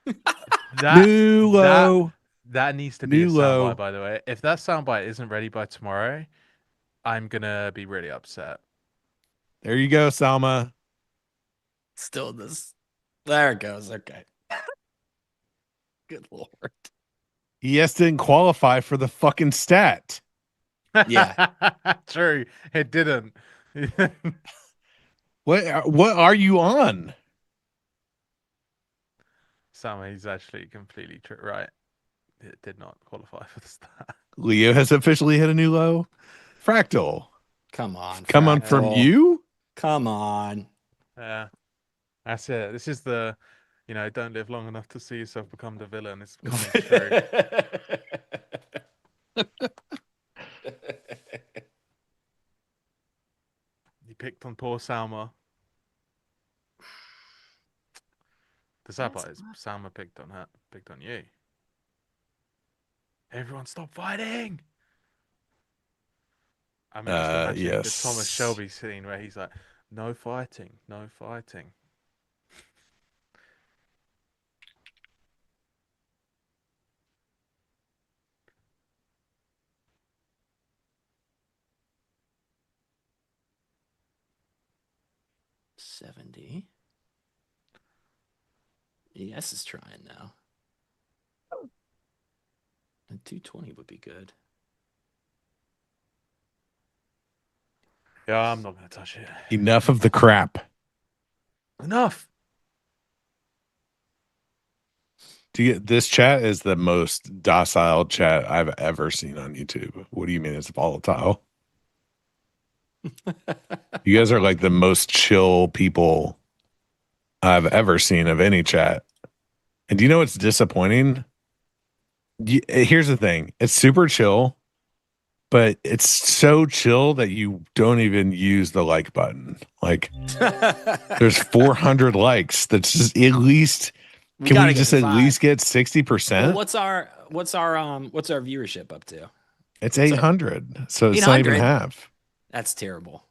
New low. That needs to be a New low. soundbite, by the way. If that soundbite isn't ready by tomorrow, I'm gonna be really upset. There you go, Salma. Still this. There it goes. Okay. Good Lord. ES didn't qualify for the fucking stat. Yeah. True. It didn't. What are you on? Salma, he's actually completely true. Right. It did not qualify for the stat. Leo has officially hit a new low. Fractal. Come on. Come on from Fractal. you? Come on. Yeah. That's it. This is the, don't live long enough to see yourself become the villain. It's coming true. You picked on poor Salma. The sad part is Salma picked on you. Everyone stop fighting! I'm just imagining the yes. Thomas Shelby scene where he's like, no fighting, no fighting. $70. ES is trying now. And 220 would be good. Yeah, I'm not going to touch it. Enough of the crap. Enough! This chat is the most docile chat I've ever seen on YouTube. What do you mean it's volatile? You guys are like the most chill people I've ever seen of any chat. And do you know what's disappointing? Here's the thing. It's super chill, but it's so chill that you don't even use the like button. Like there's 400 likes. That's just at least can we just at least get 60%? Well, what's our viewership up to? It's 800. So it's 800? Not even half. That's terrible.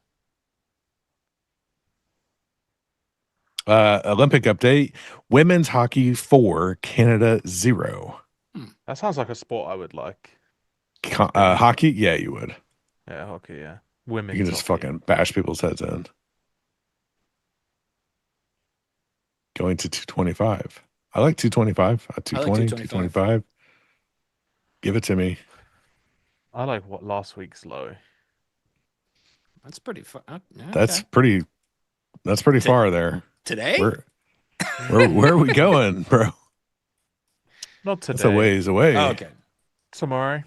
Olympic update. Women's hockey 4, Canada 0. That sounds like a sport I would like. Hockey? Yeah, you would. Yeah, hockey, yeah. Women's You can just hockey. fucking bash people's heads in. Going to 225. I like 225. 220, 225. Give it to me. I like what last week's low. That's pretty far. Okay. That's pretty far there. Today? Where are we going, bro? Not today. That's a ways away. Oh, okay. Tomorrow.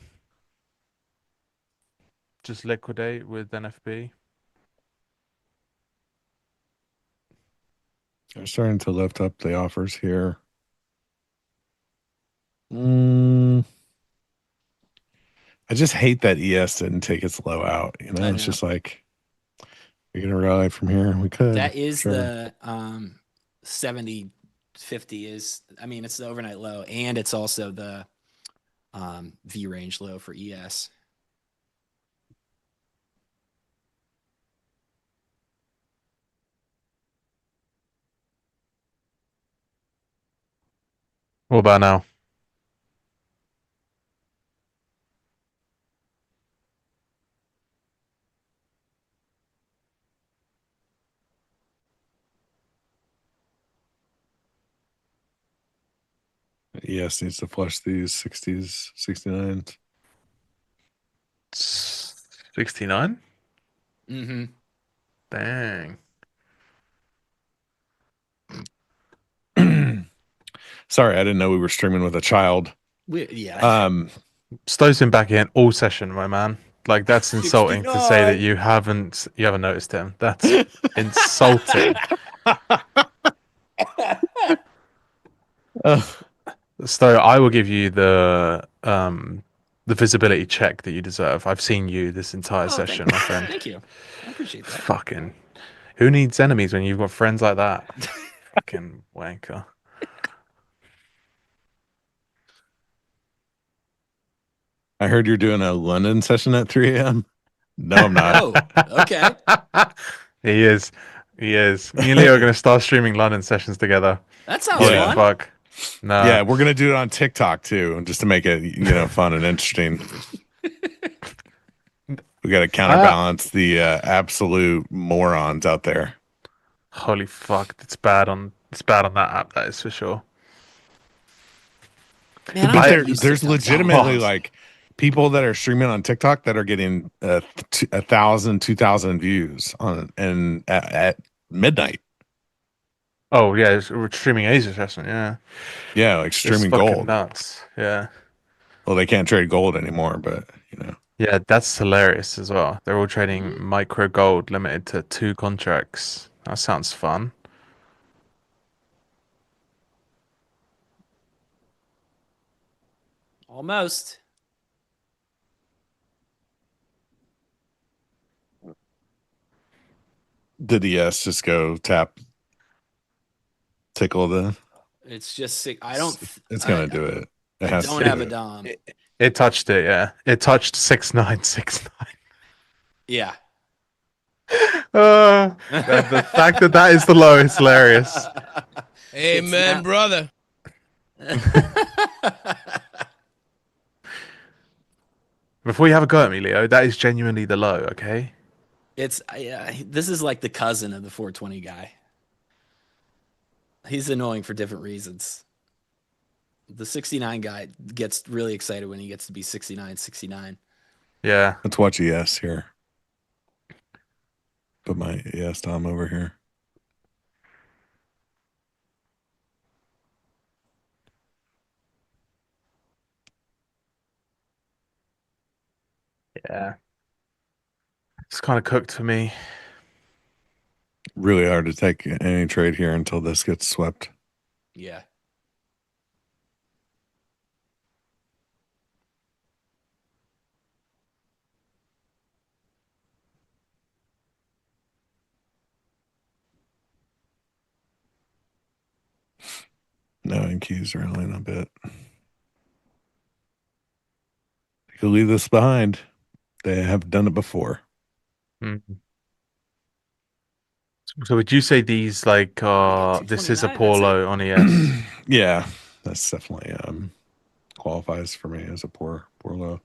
Just liquidate with NFB. They're starting to lift up the offers here. I just hate that ES didn't take its low out. It's just like we're gonna rally from here. We could. That is the 70-50 is. I mean, it's the overnight low, and it's also the V range low for ES. What about now? ES needs to flush these 60s, 69s. 69? Mm-hmm. Dang. Sorry, I didn't know we were streaming with a child. Yeah. Stowe's been back in all session, my man. Like that's insulting to say that 69. you haven't noticed him. That's insulting. Stowe, I will give you the visibility check that you deserve. I've seen you this entire session, my friend. Thank you. I appreciate that. Fucking, who needs enemies when you've got friends like that? Fucking wanker. I heard you're doing a London session at 3 a.m. No, I'm not. Oh, okay. He is. Me and Leo are going to start streaming London sessions together. That sounds Holy fun. fuck. No. Yeah, we're gonna do it on TikTok too, just to make it fun and interesting. We got to counterbalance the absolute morons out there. Holy fuck. It's bad on that app, that is for sure. Man, But there's legitimately like people that are streaming on TikTok that are getting 1,000, 2,000 views on at midnight. Oh yeah, we're streaming Asia session, yeah. Yeah, like It's streaming fucking gold. nuts. Yeah. Well, they can't trade gold anymore, but Yeah, that's hilarious as well. They're all trading micro gold limited to 2 contracts. That sounds fun. Almost. did the S just go tickle the? It's just sick. I don't. It's gonna do it. It I has don't to have do a it. Dom. It touched it, yeah. It touched 6969. Yeah. The fact that is the low is hilarious. Amen, brother. Before you have a go at me, Leo, that is genuinely the low, okay? It's this is like the cousin of the 420 guy. He's annoying for different reasons. The 69 guy gets really excited when he gets to be 69. Yeah. Let's watch ES here. Put my ES Tom over here. Yeah. It's kind of cooked for me. Really hard to take any trade here until this gets swept. Yeah. No, NQ's rallying a bit. You could leave this behind. They have done it before. Mm-hmm. So would you say these like this is a poor low on ES? Yeah, that's definitely qualifies for me as a poor low.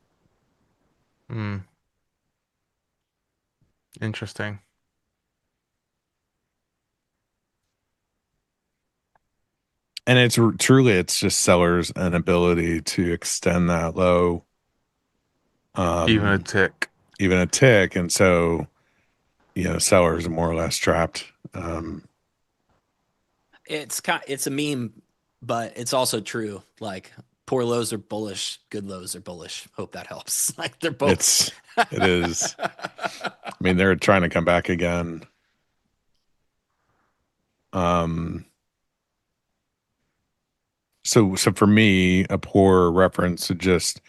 Interesting. And it's truly, it's just sellers' inability to extend that low. Even a tick. And so sellers are more or less trapped. It's a meme, but it's also true. Like poor lows are bullish, good lows are bullish. Hope that helps. Like they're both. It is. I mean, they're trying to come back again. So for me, a poor reference would just,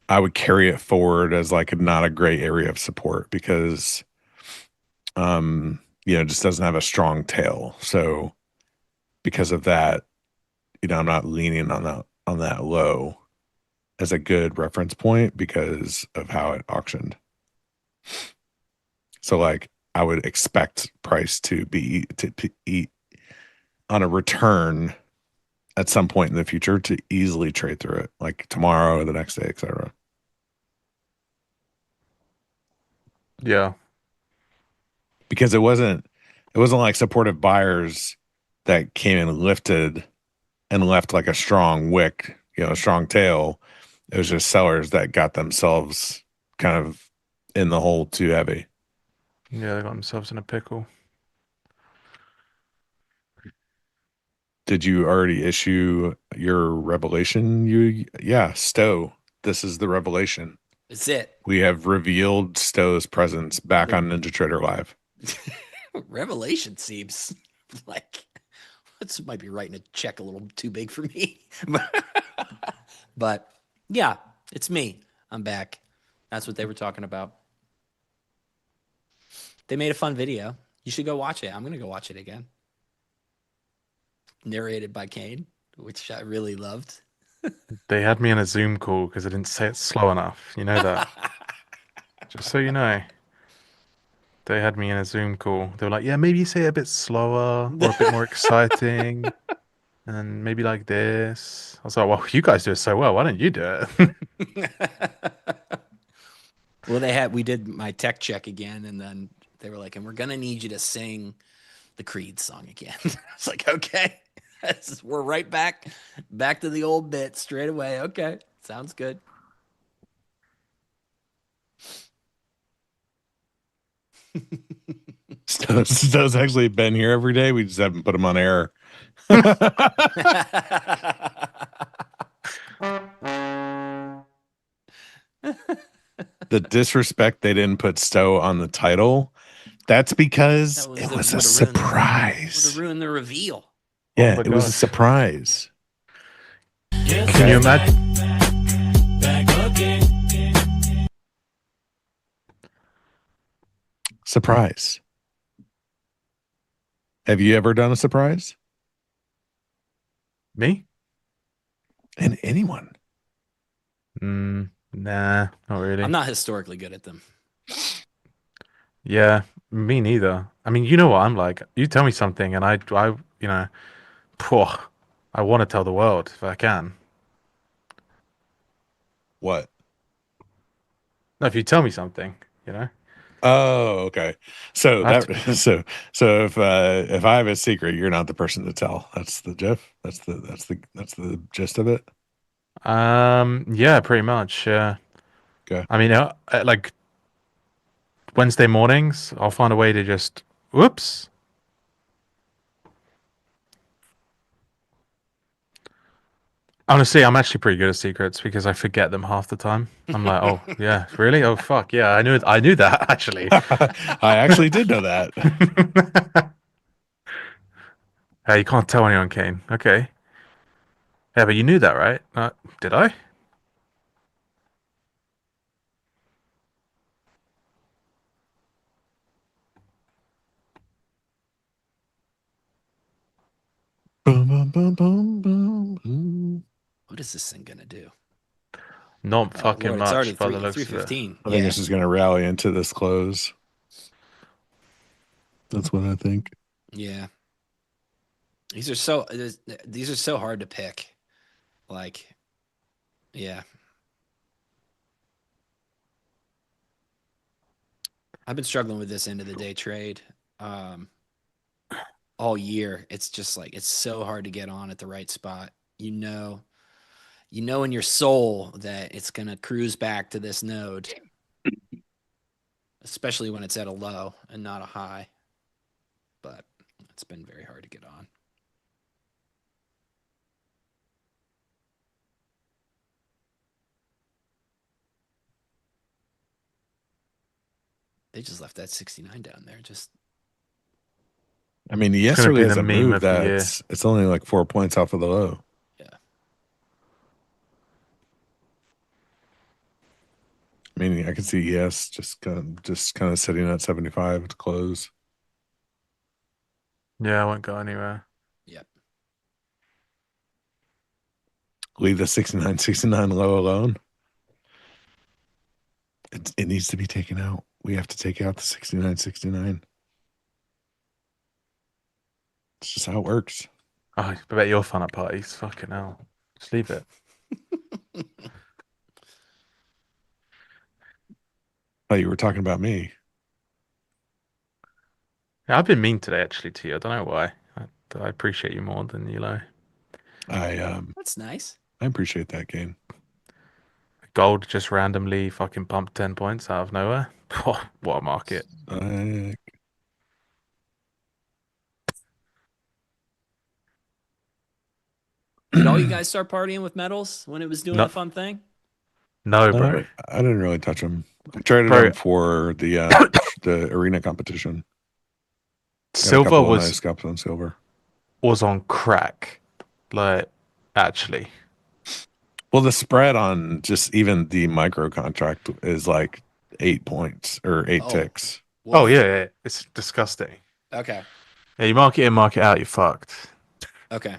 I would carry it forward as like not a great area of support because, it just doesn't have a strong tail. So because of that, I'm not leaning on that low as a good reference point because of how it auctioned. So like I would expect price to eat on a return at some point in the future to easily trade through it, like tomorrow or the next day, etc. Yeah. Because it wasn't like supportive buyers that came and lifted and left like a strong wick, a strong tail. It was just sellers that got themselves kind of in the hole too heavy. Yeah, they got themselves in a pickle. Did you already issue your revelation? Yeah, Stowe. This is the revelation. It's it. We have revealed Stowe's presence back on NinjaTrader Live. Revelation seems like this might be writing a check a little too big for me. But yeah, it's me. I'm back. That's what they were talking about. They made a fun video. You should go watch it. I'm going to go watch it again. Narrated by Kane, which I really loved. They had me in a Zoom call because I didn't say it slow enough. You know that. Just so you know. They had me in a Zoom call. They were like, yeah, maybe you say it a bit slower or a bit more exciting. And maybe like this. I was like, well, you guys do it so well. Why don't you do it? Well, we did my tech check again, and then they were like, and we're going to need you to sing the Creed song again. I was like, okay, we're right back to the old bit straight away. Okay, sounds good. Stowe's actually been here every day. We just haven't put him on air. The disrespect they didn't put Stowe on the title. That's because it was a surprise. Would have ruined the reveal. Yeah, it was a surprise. Can you imagine? Surprise. Have you ever done a surprise? Me? And anyone? Nah, not really. I'm not historically good at them. Yeah, me neither. I mean, you know what I'm like. You tell me something, and I you know, I want to tell the world if I can. What? No, if you tell me something, you know. Oh, okay. So if I have a secret, you're not the person to tell. That's the gist. That's the gist of it. Yeah, pretty much. Yeah. Okay. I mean, like Wednesday mornings, I'll find a way to just whoops. Honestly, I'm actually pretty good at secrets because I forget them half the time. I'm like, oh yeah, really? Oh fuck, yeah, I knew that actually. I actually did know that. Hey, you can't tell anyone, Kane. Okay. Yeah, but you knew that, right? Did I? Boom, boom, boom, boom, boom, boom. What is this thing gonna do? Not fucking Lord, much. it's already by the looks of it. 3:15. I think this is going to rally into this close. That's what I think. Yeah. These are so hard to pick. Like, yeah. I've been struggling with this end of the day trade all year. It's just like it's so hard to get on at the right spot. You know in your soul that it's gonna cruise back to this node, especially when it's at a low and not a high. But it's been very hard to get on. They just left that 69 down there. I mean, yesterday is a move that's it's only like 4 points off of the low. Yeah. I mean, I can see ES just kind of sitting at 75 to close. Yeah, I won't go anywhere. Yep. Leave the 69 low alone. It needs to be taken out. We have to take out the 69. It's just how it works. Oh, I bet you're fun at parties. Fucking hell. Just leave it. Oh, you were talking about me. Yeah, I've been mean today, actually, to you. I don't know why. I appreciate you more than you lie. That's nice. I appreciate that, Kane. Gold just randomly fucking pumped 10 points out of nowhere. What a market. Did all you guys start partying with metals when it was doing No. a fun thing? No, bro. I didn't really touch them. I traded Bro. them for the arena competition. Got a Silver couple of nice scalps on silver. was on crack. Like, actually. Well, the spread on just even the micro contract is like 8 points or 8 ticks. Oh, yeah. It's disgusting. Okay. Yeah, you mark it in, mark it out, you're fucked. Okay.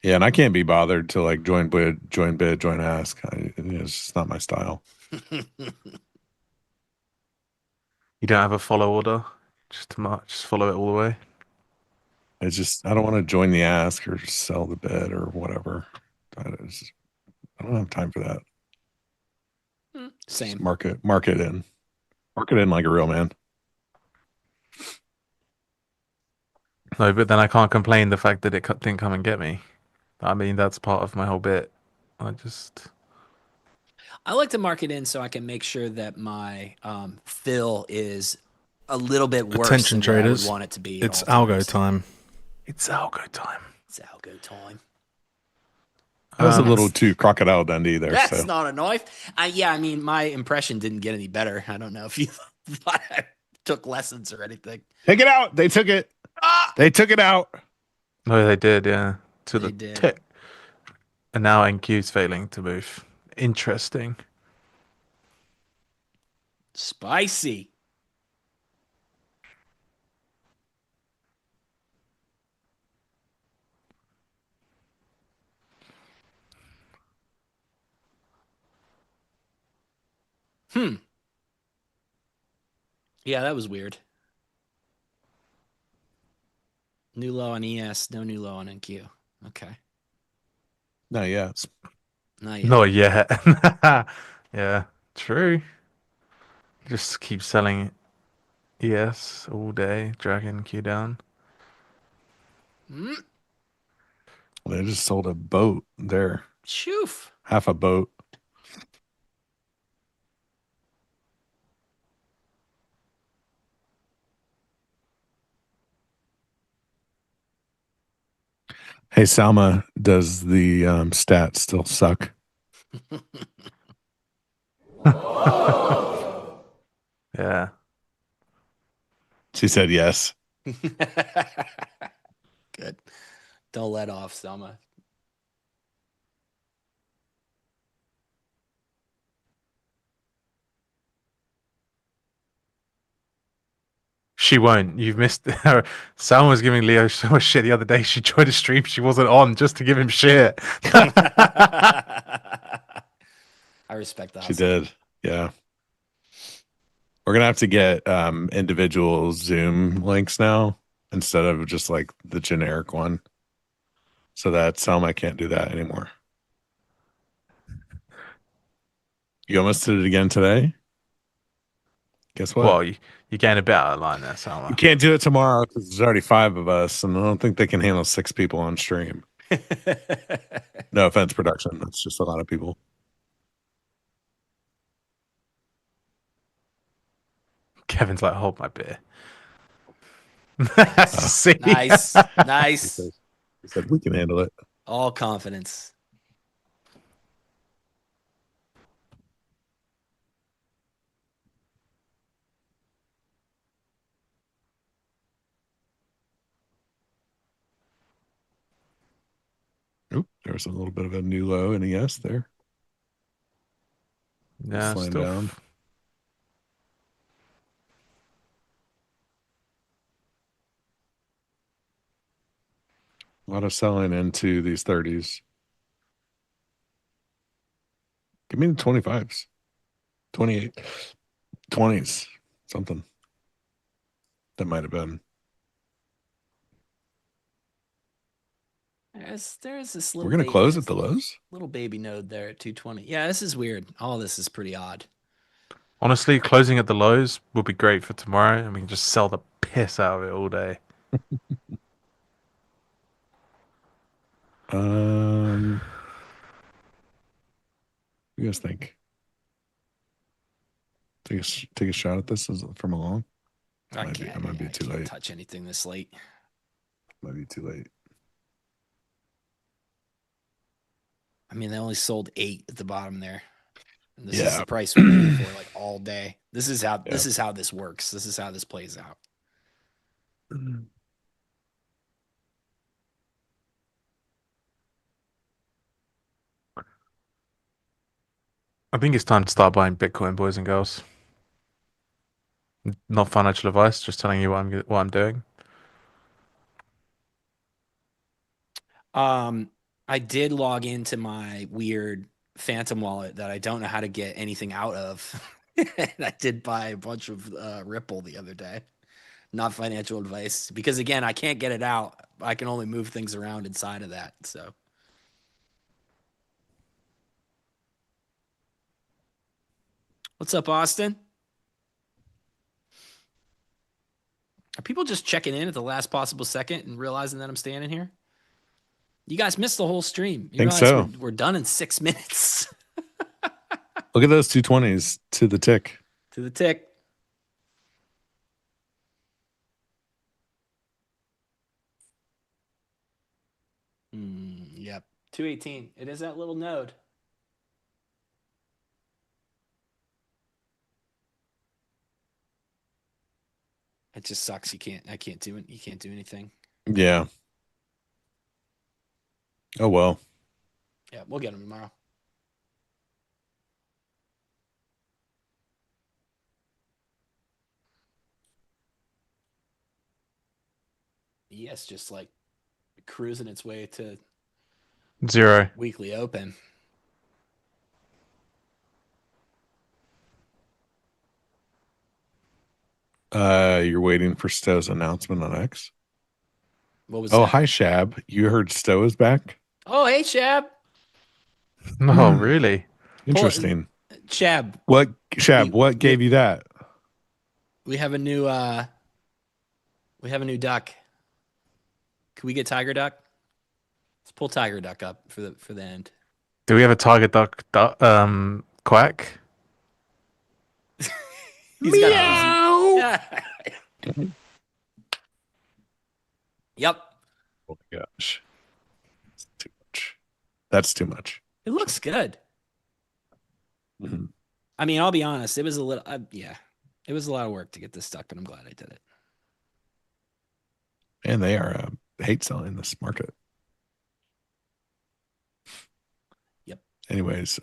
Yeah, and I can't be bothered to like join bid, join ask. It's just not my style. You don't have a follow order? Just follow it all the way? It's just I don't want to join the ask or sell the bid or whatever. I don't have time for that. Same. Just mark it in like a real man. No, but then I can't complain the fact that it didn't come and get me. I mean, that's part of my whole bit. I like to mark it in so I can make sure that my fill is a little bit worse Attention than what I would traders, want it to be. at it's all algo times. time. It's algo time. It's algo time. That was a little too Crocodile Dundee there. That's so. not a knife. Yeah, I mean, my impression didn't get any better. I don't know if you thought I took lessons or anything. Take it out. They took it. They took it out. No, they did, yeah. To They the did. tick. And now NQ's failing to move. Interesting. Spicy. Yeah, that was weird. New low on ES, no new low on NQ. Okay. No, yeah. Not yet. Not yet. Yeah, true. Just keep selling ES all day, dragging Q down. They just sold a boat there. Shoof. Half a boat. Hey, Salma, does the stats still suck? Yeah. She said yes. Good. Don't let off, Selma. She won't. You've missed her. Salma was giving Leo so much shit the other day. She joined a stream she wasn't on just to give him shit. I respect that. She did. Yeah. We're going to have to get individual Zoom links now instead of just like the generic one. So that Selma can't do that anymore. You almost did it again today? Guess what? Well, you're getting a bit out of line there, Salma. You can't do it tomorrow because there's already 5 of us, and I don't think they can handle 6 people on stream. No offense, production. That's just a lot of people. Kevin's like, hold my beer. Nice. Nice. He said we can handle it. All confidence. Oop, there's a little bit of a new low in ES there. Yeah, Slowing still. down. A lot of selling into these 30s. Give me the 25s. 28. 20s. Something. That might have been. There's this little. We're going to close at the lows? Little baby node there at 220. Yeah, this is weird. All this is pretty odd. Honestly, closing at the lows would be great for tomorrow, and we can just sell the piss out of it all day. What do you guys think? Take a shot at this from along. I Might be too can't late. touch anything this late. Might be too late. I mean, they only sold 8 at the bottom there. And this is Yeah. the price we're looking for like all day. This is how this works. This is how this plays out. I think it's time to start buying Bitcoin, boys and girls. Not financial advice, just telling you what I'm doing. I did log into my weird Phantom wallet that I don't know how to get anything out of. And I did buy a bunch of Ripple the other day. Not financial advice, because again, I can't get it out. I can only move things around inside of that. So what's up, Austin? Are people just checking in at the last possible second and realizing that I'm standing here? You guys missed the whole stream. You Think realize so. we're done in 6 minutes. Look at those 220s to the tick. To the tick. Yep. 218. It is that little node. It just sucks. I can't do it. You can't do anything. Yeah. Oh, well. Yeah, we'll get them tomorrow. Yes, just like cruising its way to 0. weekly open. You're waiting for Stowe's announcement on X? What was Oh, that? hi, Shab. You heard Stowe is back? Oh, hey, Shab. No, really? Interesting. Shab. What gave you that? We have a new duck. Can we get Tiger Duck? Let's pull Tiger Duck up for the end. Do we have a Tiger Duck quack? Meow. Yep. Oh my gosh. That's too much. That's too much. It looks good. Mm-hmm. I mean, I'll be honest. It was a little, it was a lot of work to get this stuck, but I'm glad I did it. And they are hate selling this market. Yep. Anyways,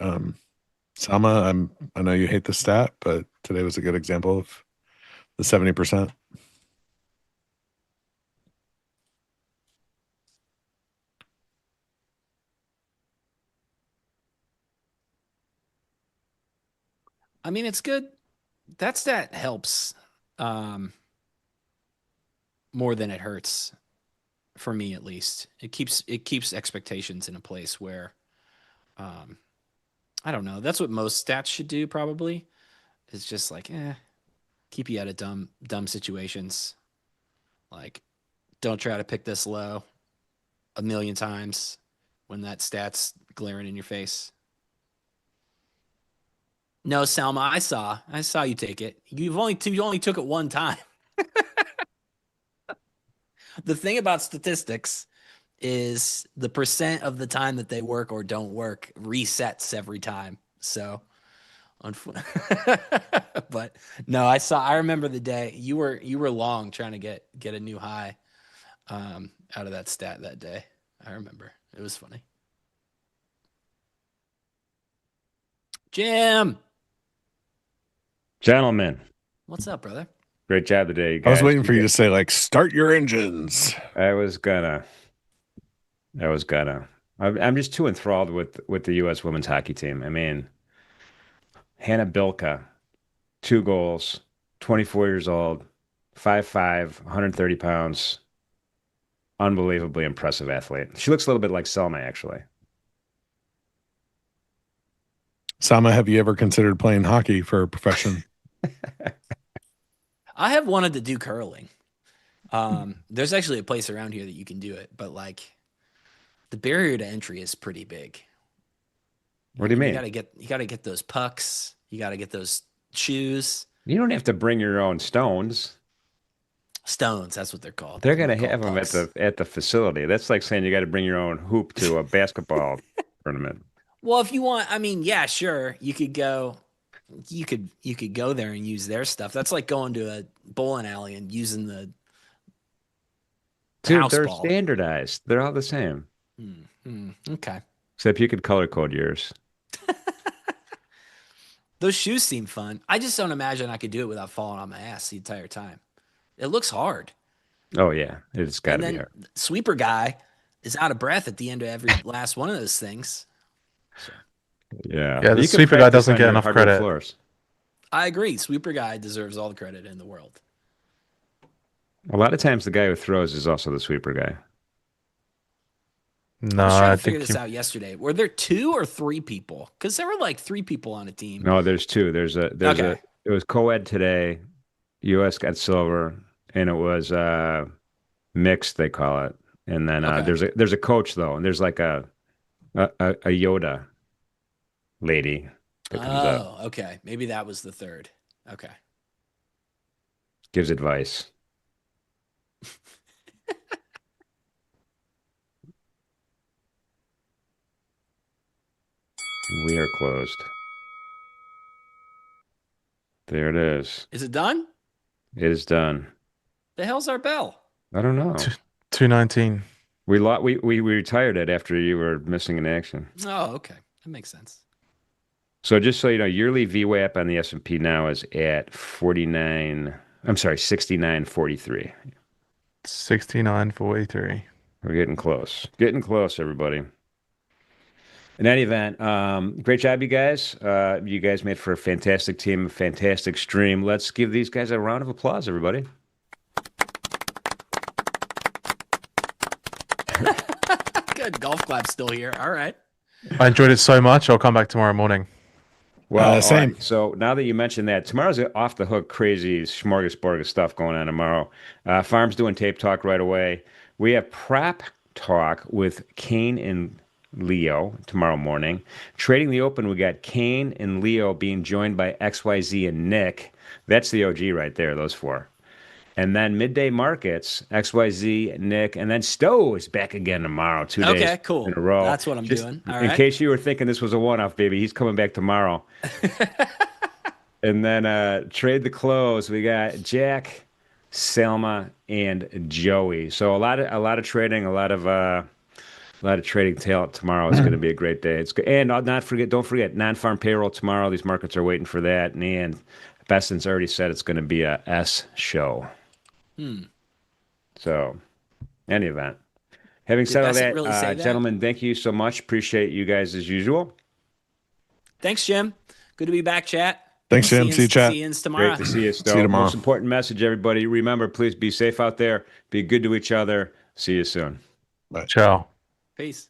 Sama, I know you hate the stat, but today was a good example of the 70%. I mean, it's good. That stat helps more than it hurts, for me at least. It keeps expectations in a place where I don't know. That's what most stats should do, probably. It's just like, keep you out of dumb situations. Like, don't try to pick this low a million times when that stat's glaring in your face. No, Selma, I saw you take it. You only took it one time. The thing about statistics is the percent of the time that they work or don't work resets every time. So, but no, I remember the day you were long trying to get a new high out of that stat that day. I remember. It was funny. Jim. Gentlemen, What's up, brother? great job today, you I was guys. waiting for you to say, like, start your engines. I was gonna. I'm just too enthralled with the U.S. women's hockey team. I mean, Hannah Bilka, 2 goals, 24 years old, 5'5", 130 pounds. Unbelievably impressive athlete. She looks a little bit like Selma, actually. Sama, have you ever considered playing hockey for a profession? I have wanted to do curling. There's actually a place around here that you can do it, but like the barrier to entry is pretty big. What do you mean? You gotta get those pucks. You gotta get those shoes. You don't have to bring your own stones. Stones, that's what they're called. They're gonna have them at the facility. That's like saying you got to bring your own hoop to a basketball tournament. Well, if you want, I mean, yeah, sure. You could go there and use their stuff. That's like going to a bowling alley and using the Dude, house they're ball. standardized. They're all the same. Okay. Except you could color code yours. Those shoes seem fun. I just don't imagine I could do it without falling on my ass the entire time. It looks hard. Oh yeah, it's got And to be then hard. sweeper guy is out of breath at the end of every last one of those things. So Yeah. Yeah, the You can sweeper guy practice doesn't on get your enough hardwood credit. floors. I agree. Sweeper guy deserves all the credit in the world. A lot of times the guy who throws is also the sweeper guy. No, I was trying I to figure think this out yesterday. Were there 2 or 3 people? Because there were like 3 people on a team. No, there's two. Okay. It was co-ed today. US got silver, and it was mixed, they call it. And then Okay. there's a coach though, and there's like a Yoda lady that comes up, Oh, okay. Maybe that was the third. Okay. gives advice. We are closed. There it is. Is it done? It is done. The hell's our bell? I don't know. 219. We retired it after you were missing in action. Oh, okay. That makes sense. So just so you know, yearly VWAP on the S&P now is at 69.43. 69.43. We're getting close. Getting close, everybody. In any event, great job, you guys. You guys made for a fantastic team, a fantastic stream. Let's give these guys a round of applause, everybody. Good. Golf clap's still here. All right. I enjoyed it so much. I'll come back tomorrow morning. Well, all same. right. So now that you mentioned that, tomorrow's an off the hook, crazy smorgasbord of stuff going on tomorrow. Farm's doing tape talk right away. We have prop talk with Kane and Leo tomorrow morning. Trading the open, we got Kane and Leo being joined by XYZ and Nick. That's the OG right there, those four. And then midday markets, XYZ, Nick, and then Stowe is back again tomorrow, 2 days Okay, cool. in a row. That's what I'm doing. All In right. case you were thinking this was a one-off, baby, he's coming back tomorrow. And then trade the close. We got Jack, Selma, and Joey. So a lot of trading, a lot of trading talent tomorrow. Is going to be a great day. It's good. And don't forget non-farm payroll tomorrow. These markets are waiting for that. And Beston's already said it's going to be a S show. So, any event. Having said all Besson that, really say that? gentlemen, thank you so much. Appreciate you guys as usual. Thanks, Jim. Good to be back, chat. Thanks, Jim. See you, chat. See you tomorrow. Great to see you, Stowe. See you tomorrow. Most important message, everybody. Remember, please be safe out there. Be good to each other. See you soon. Ciao. Peace.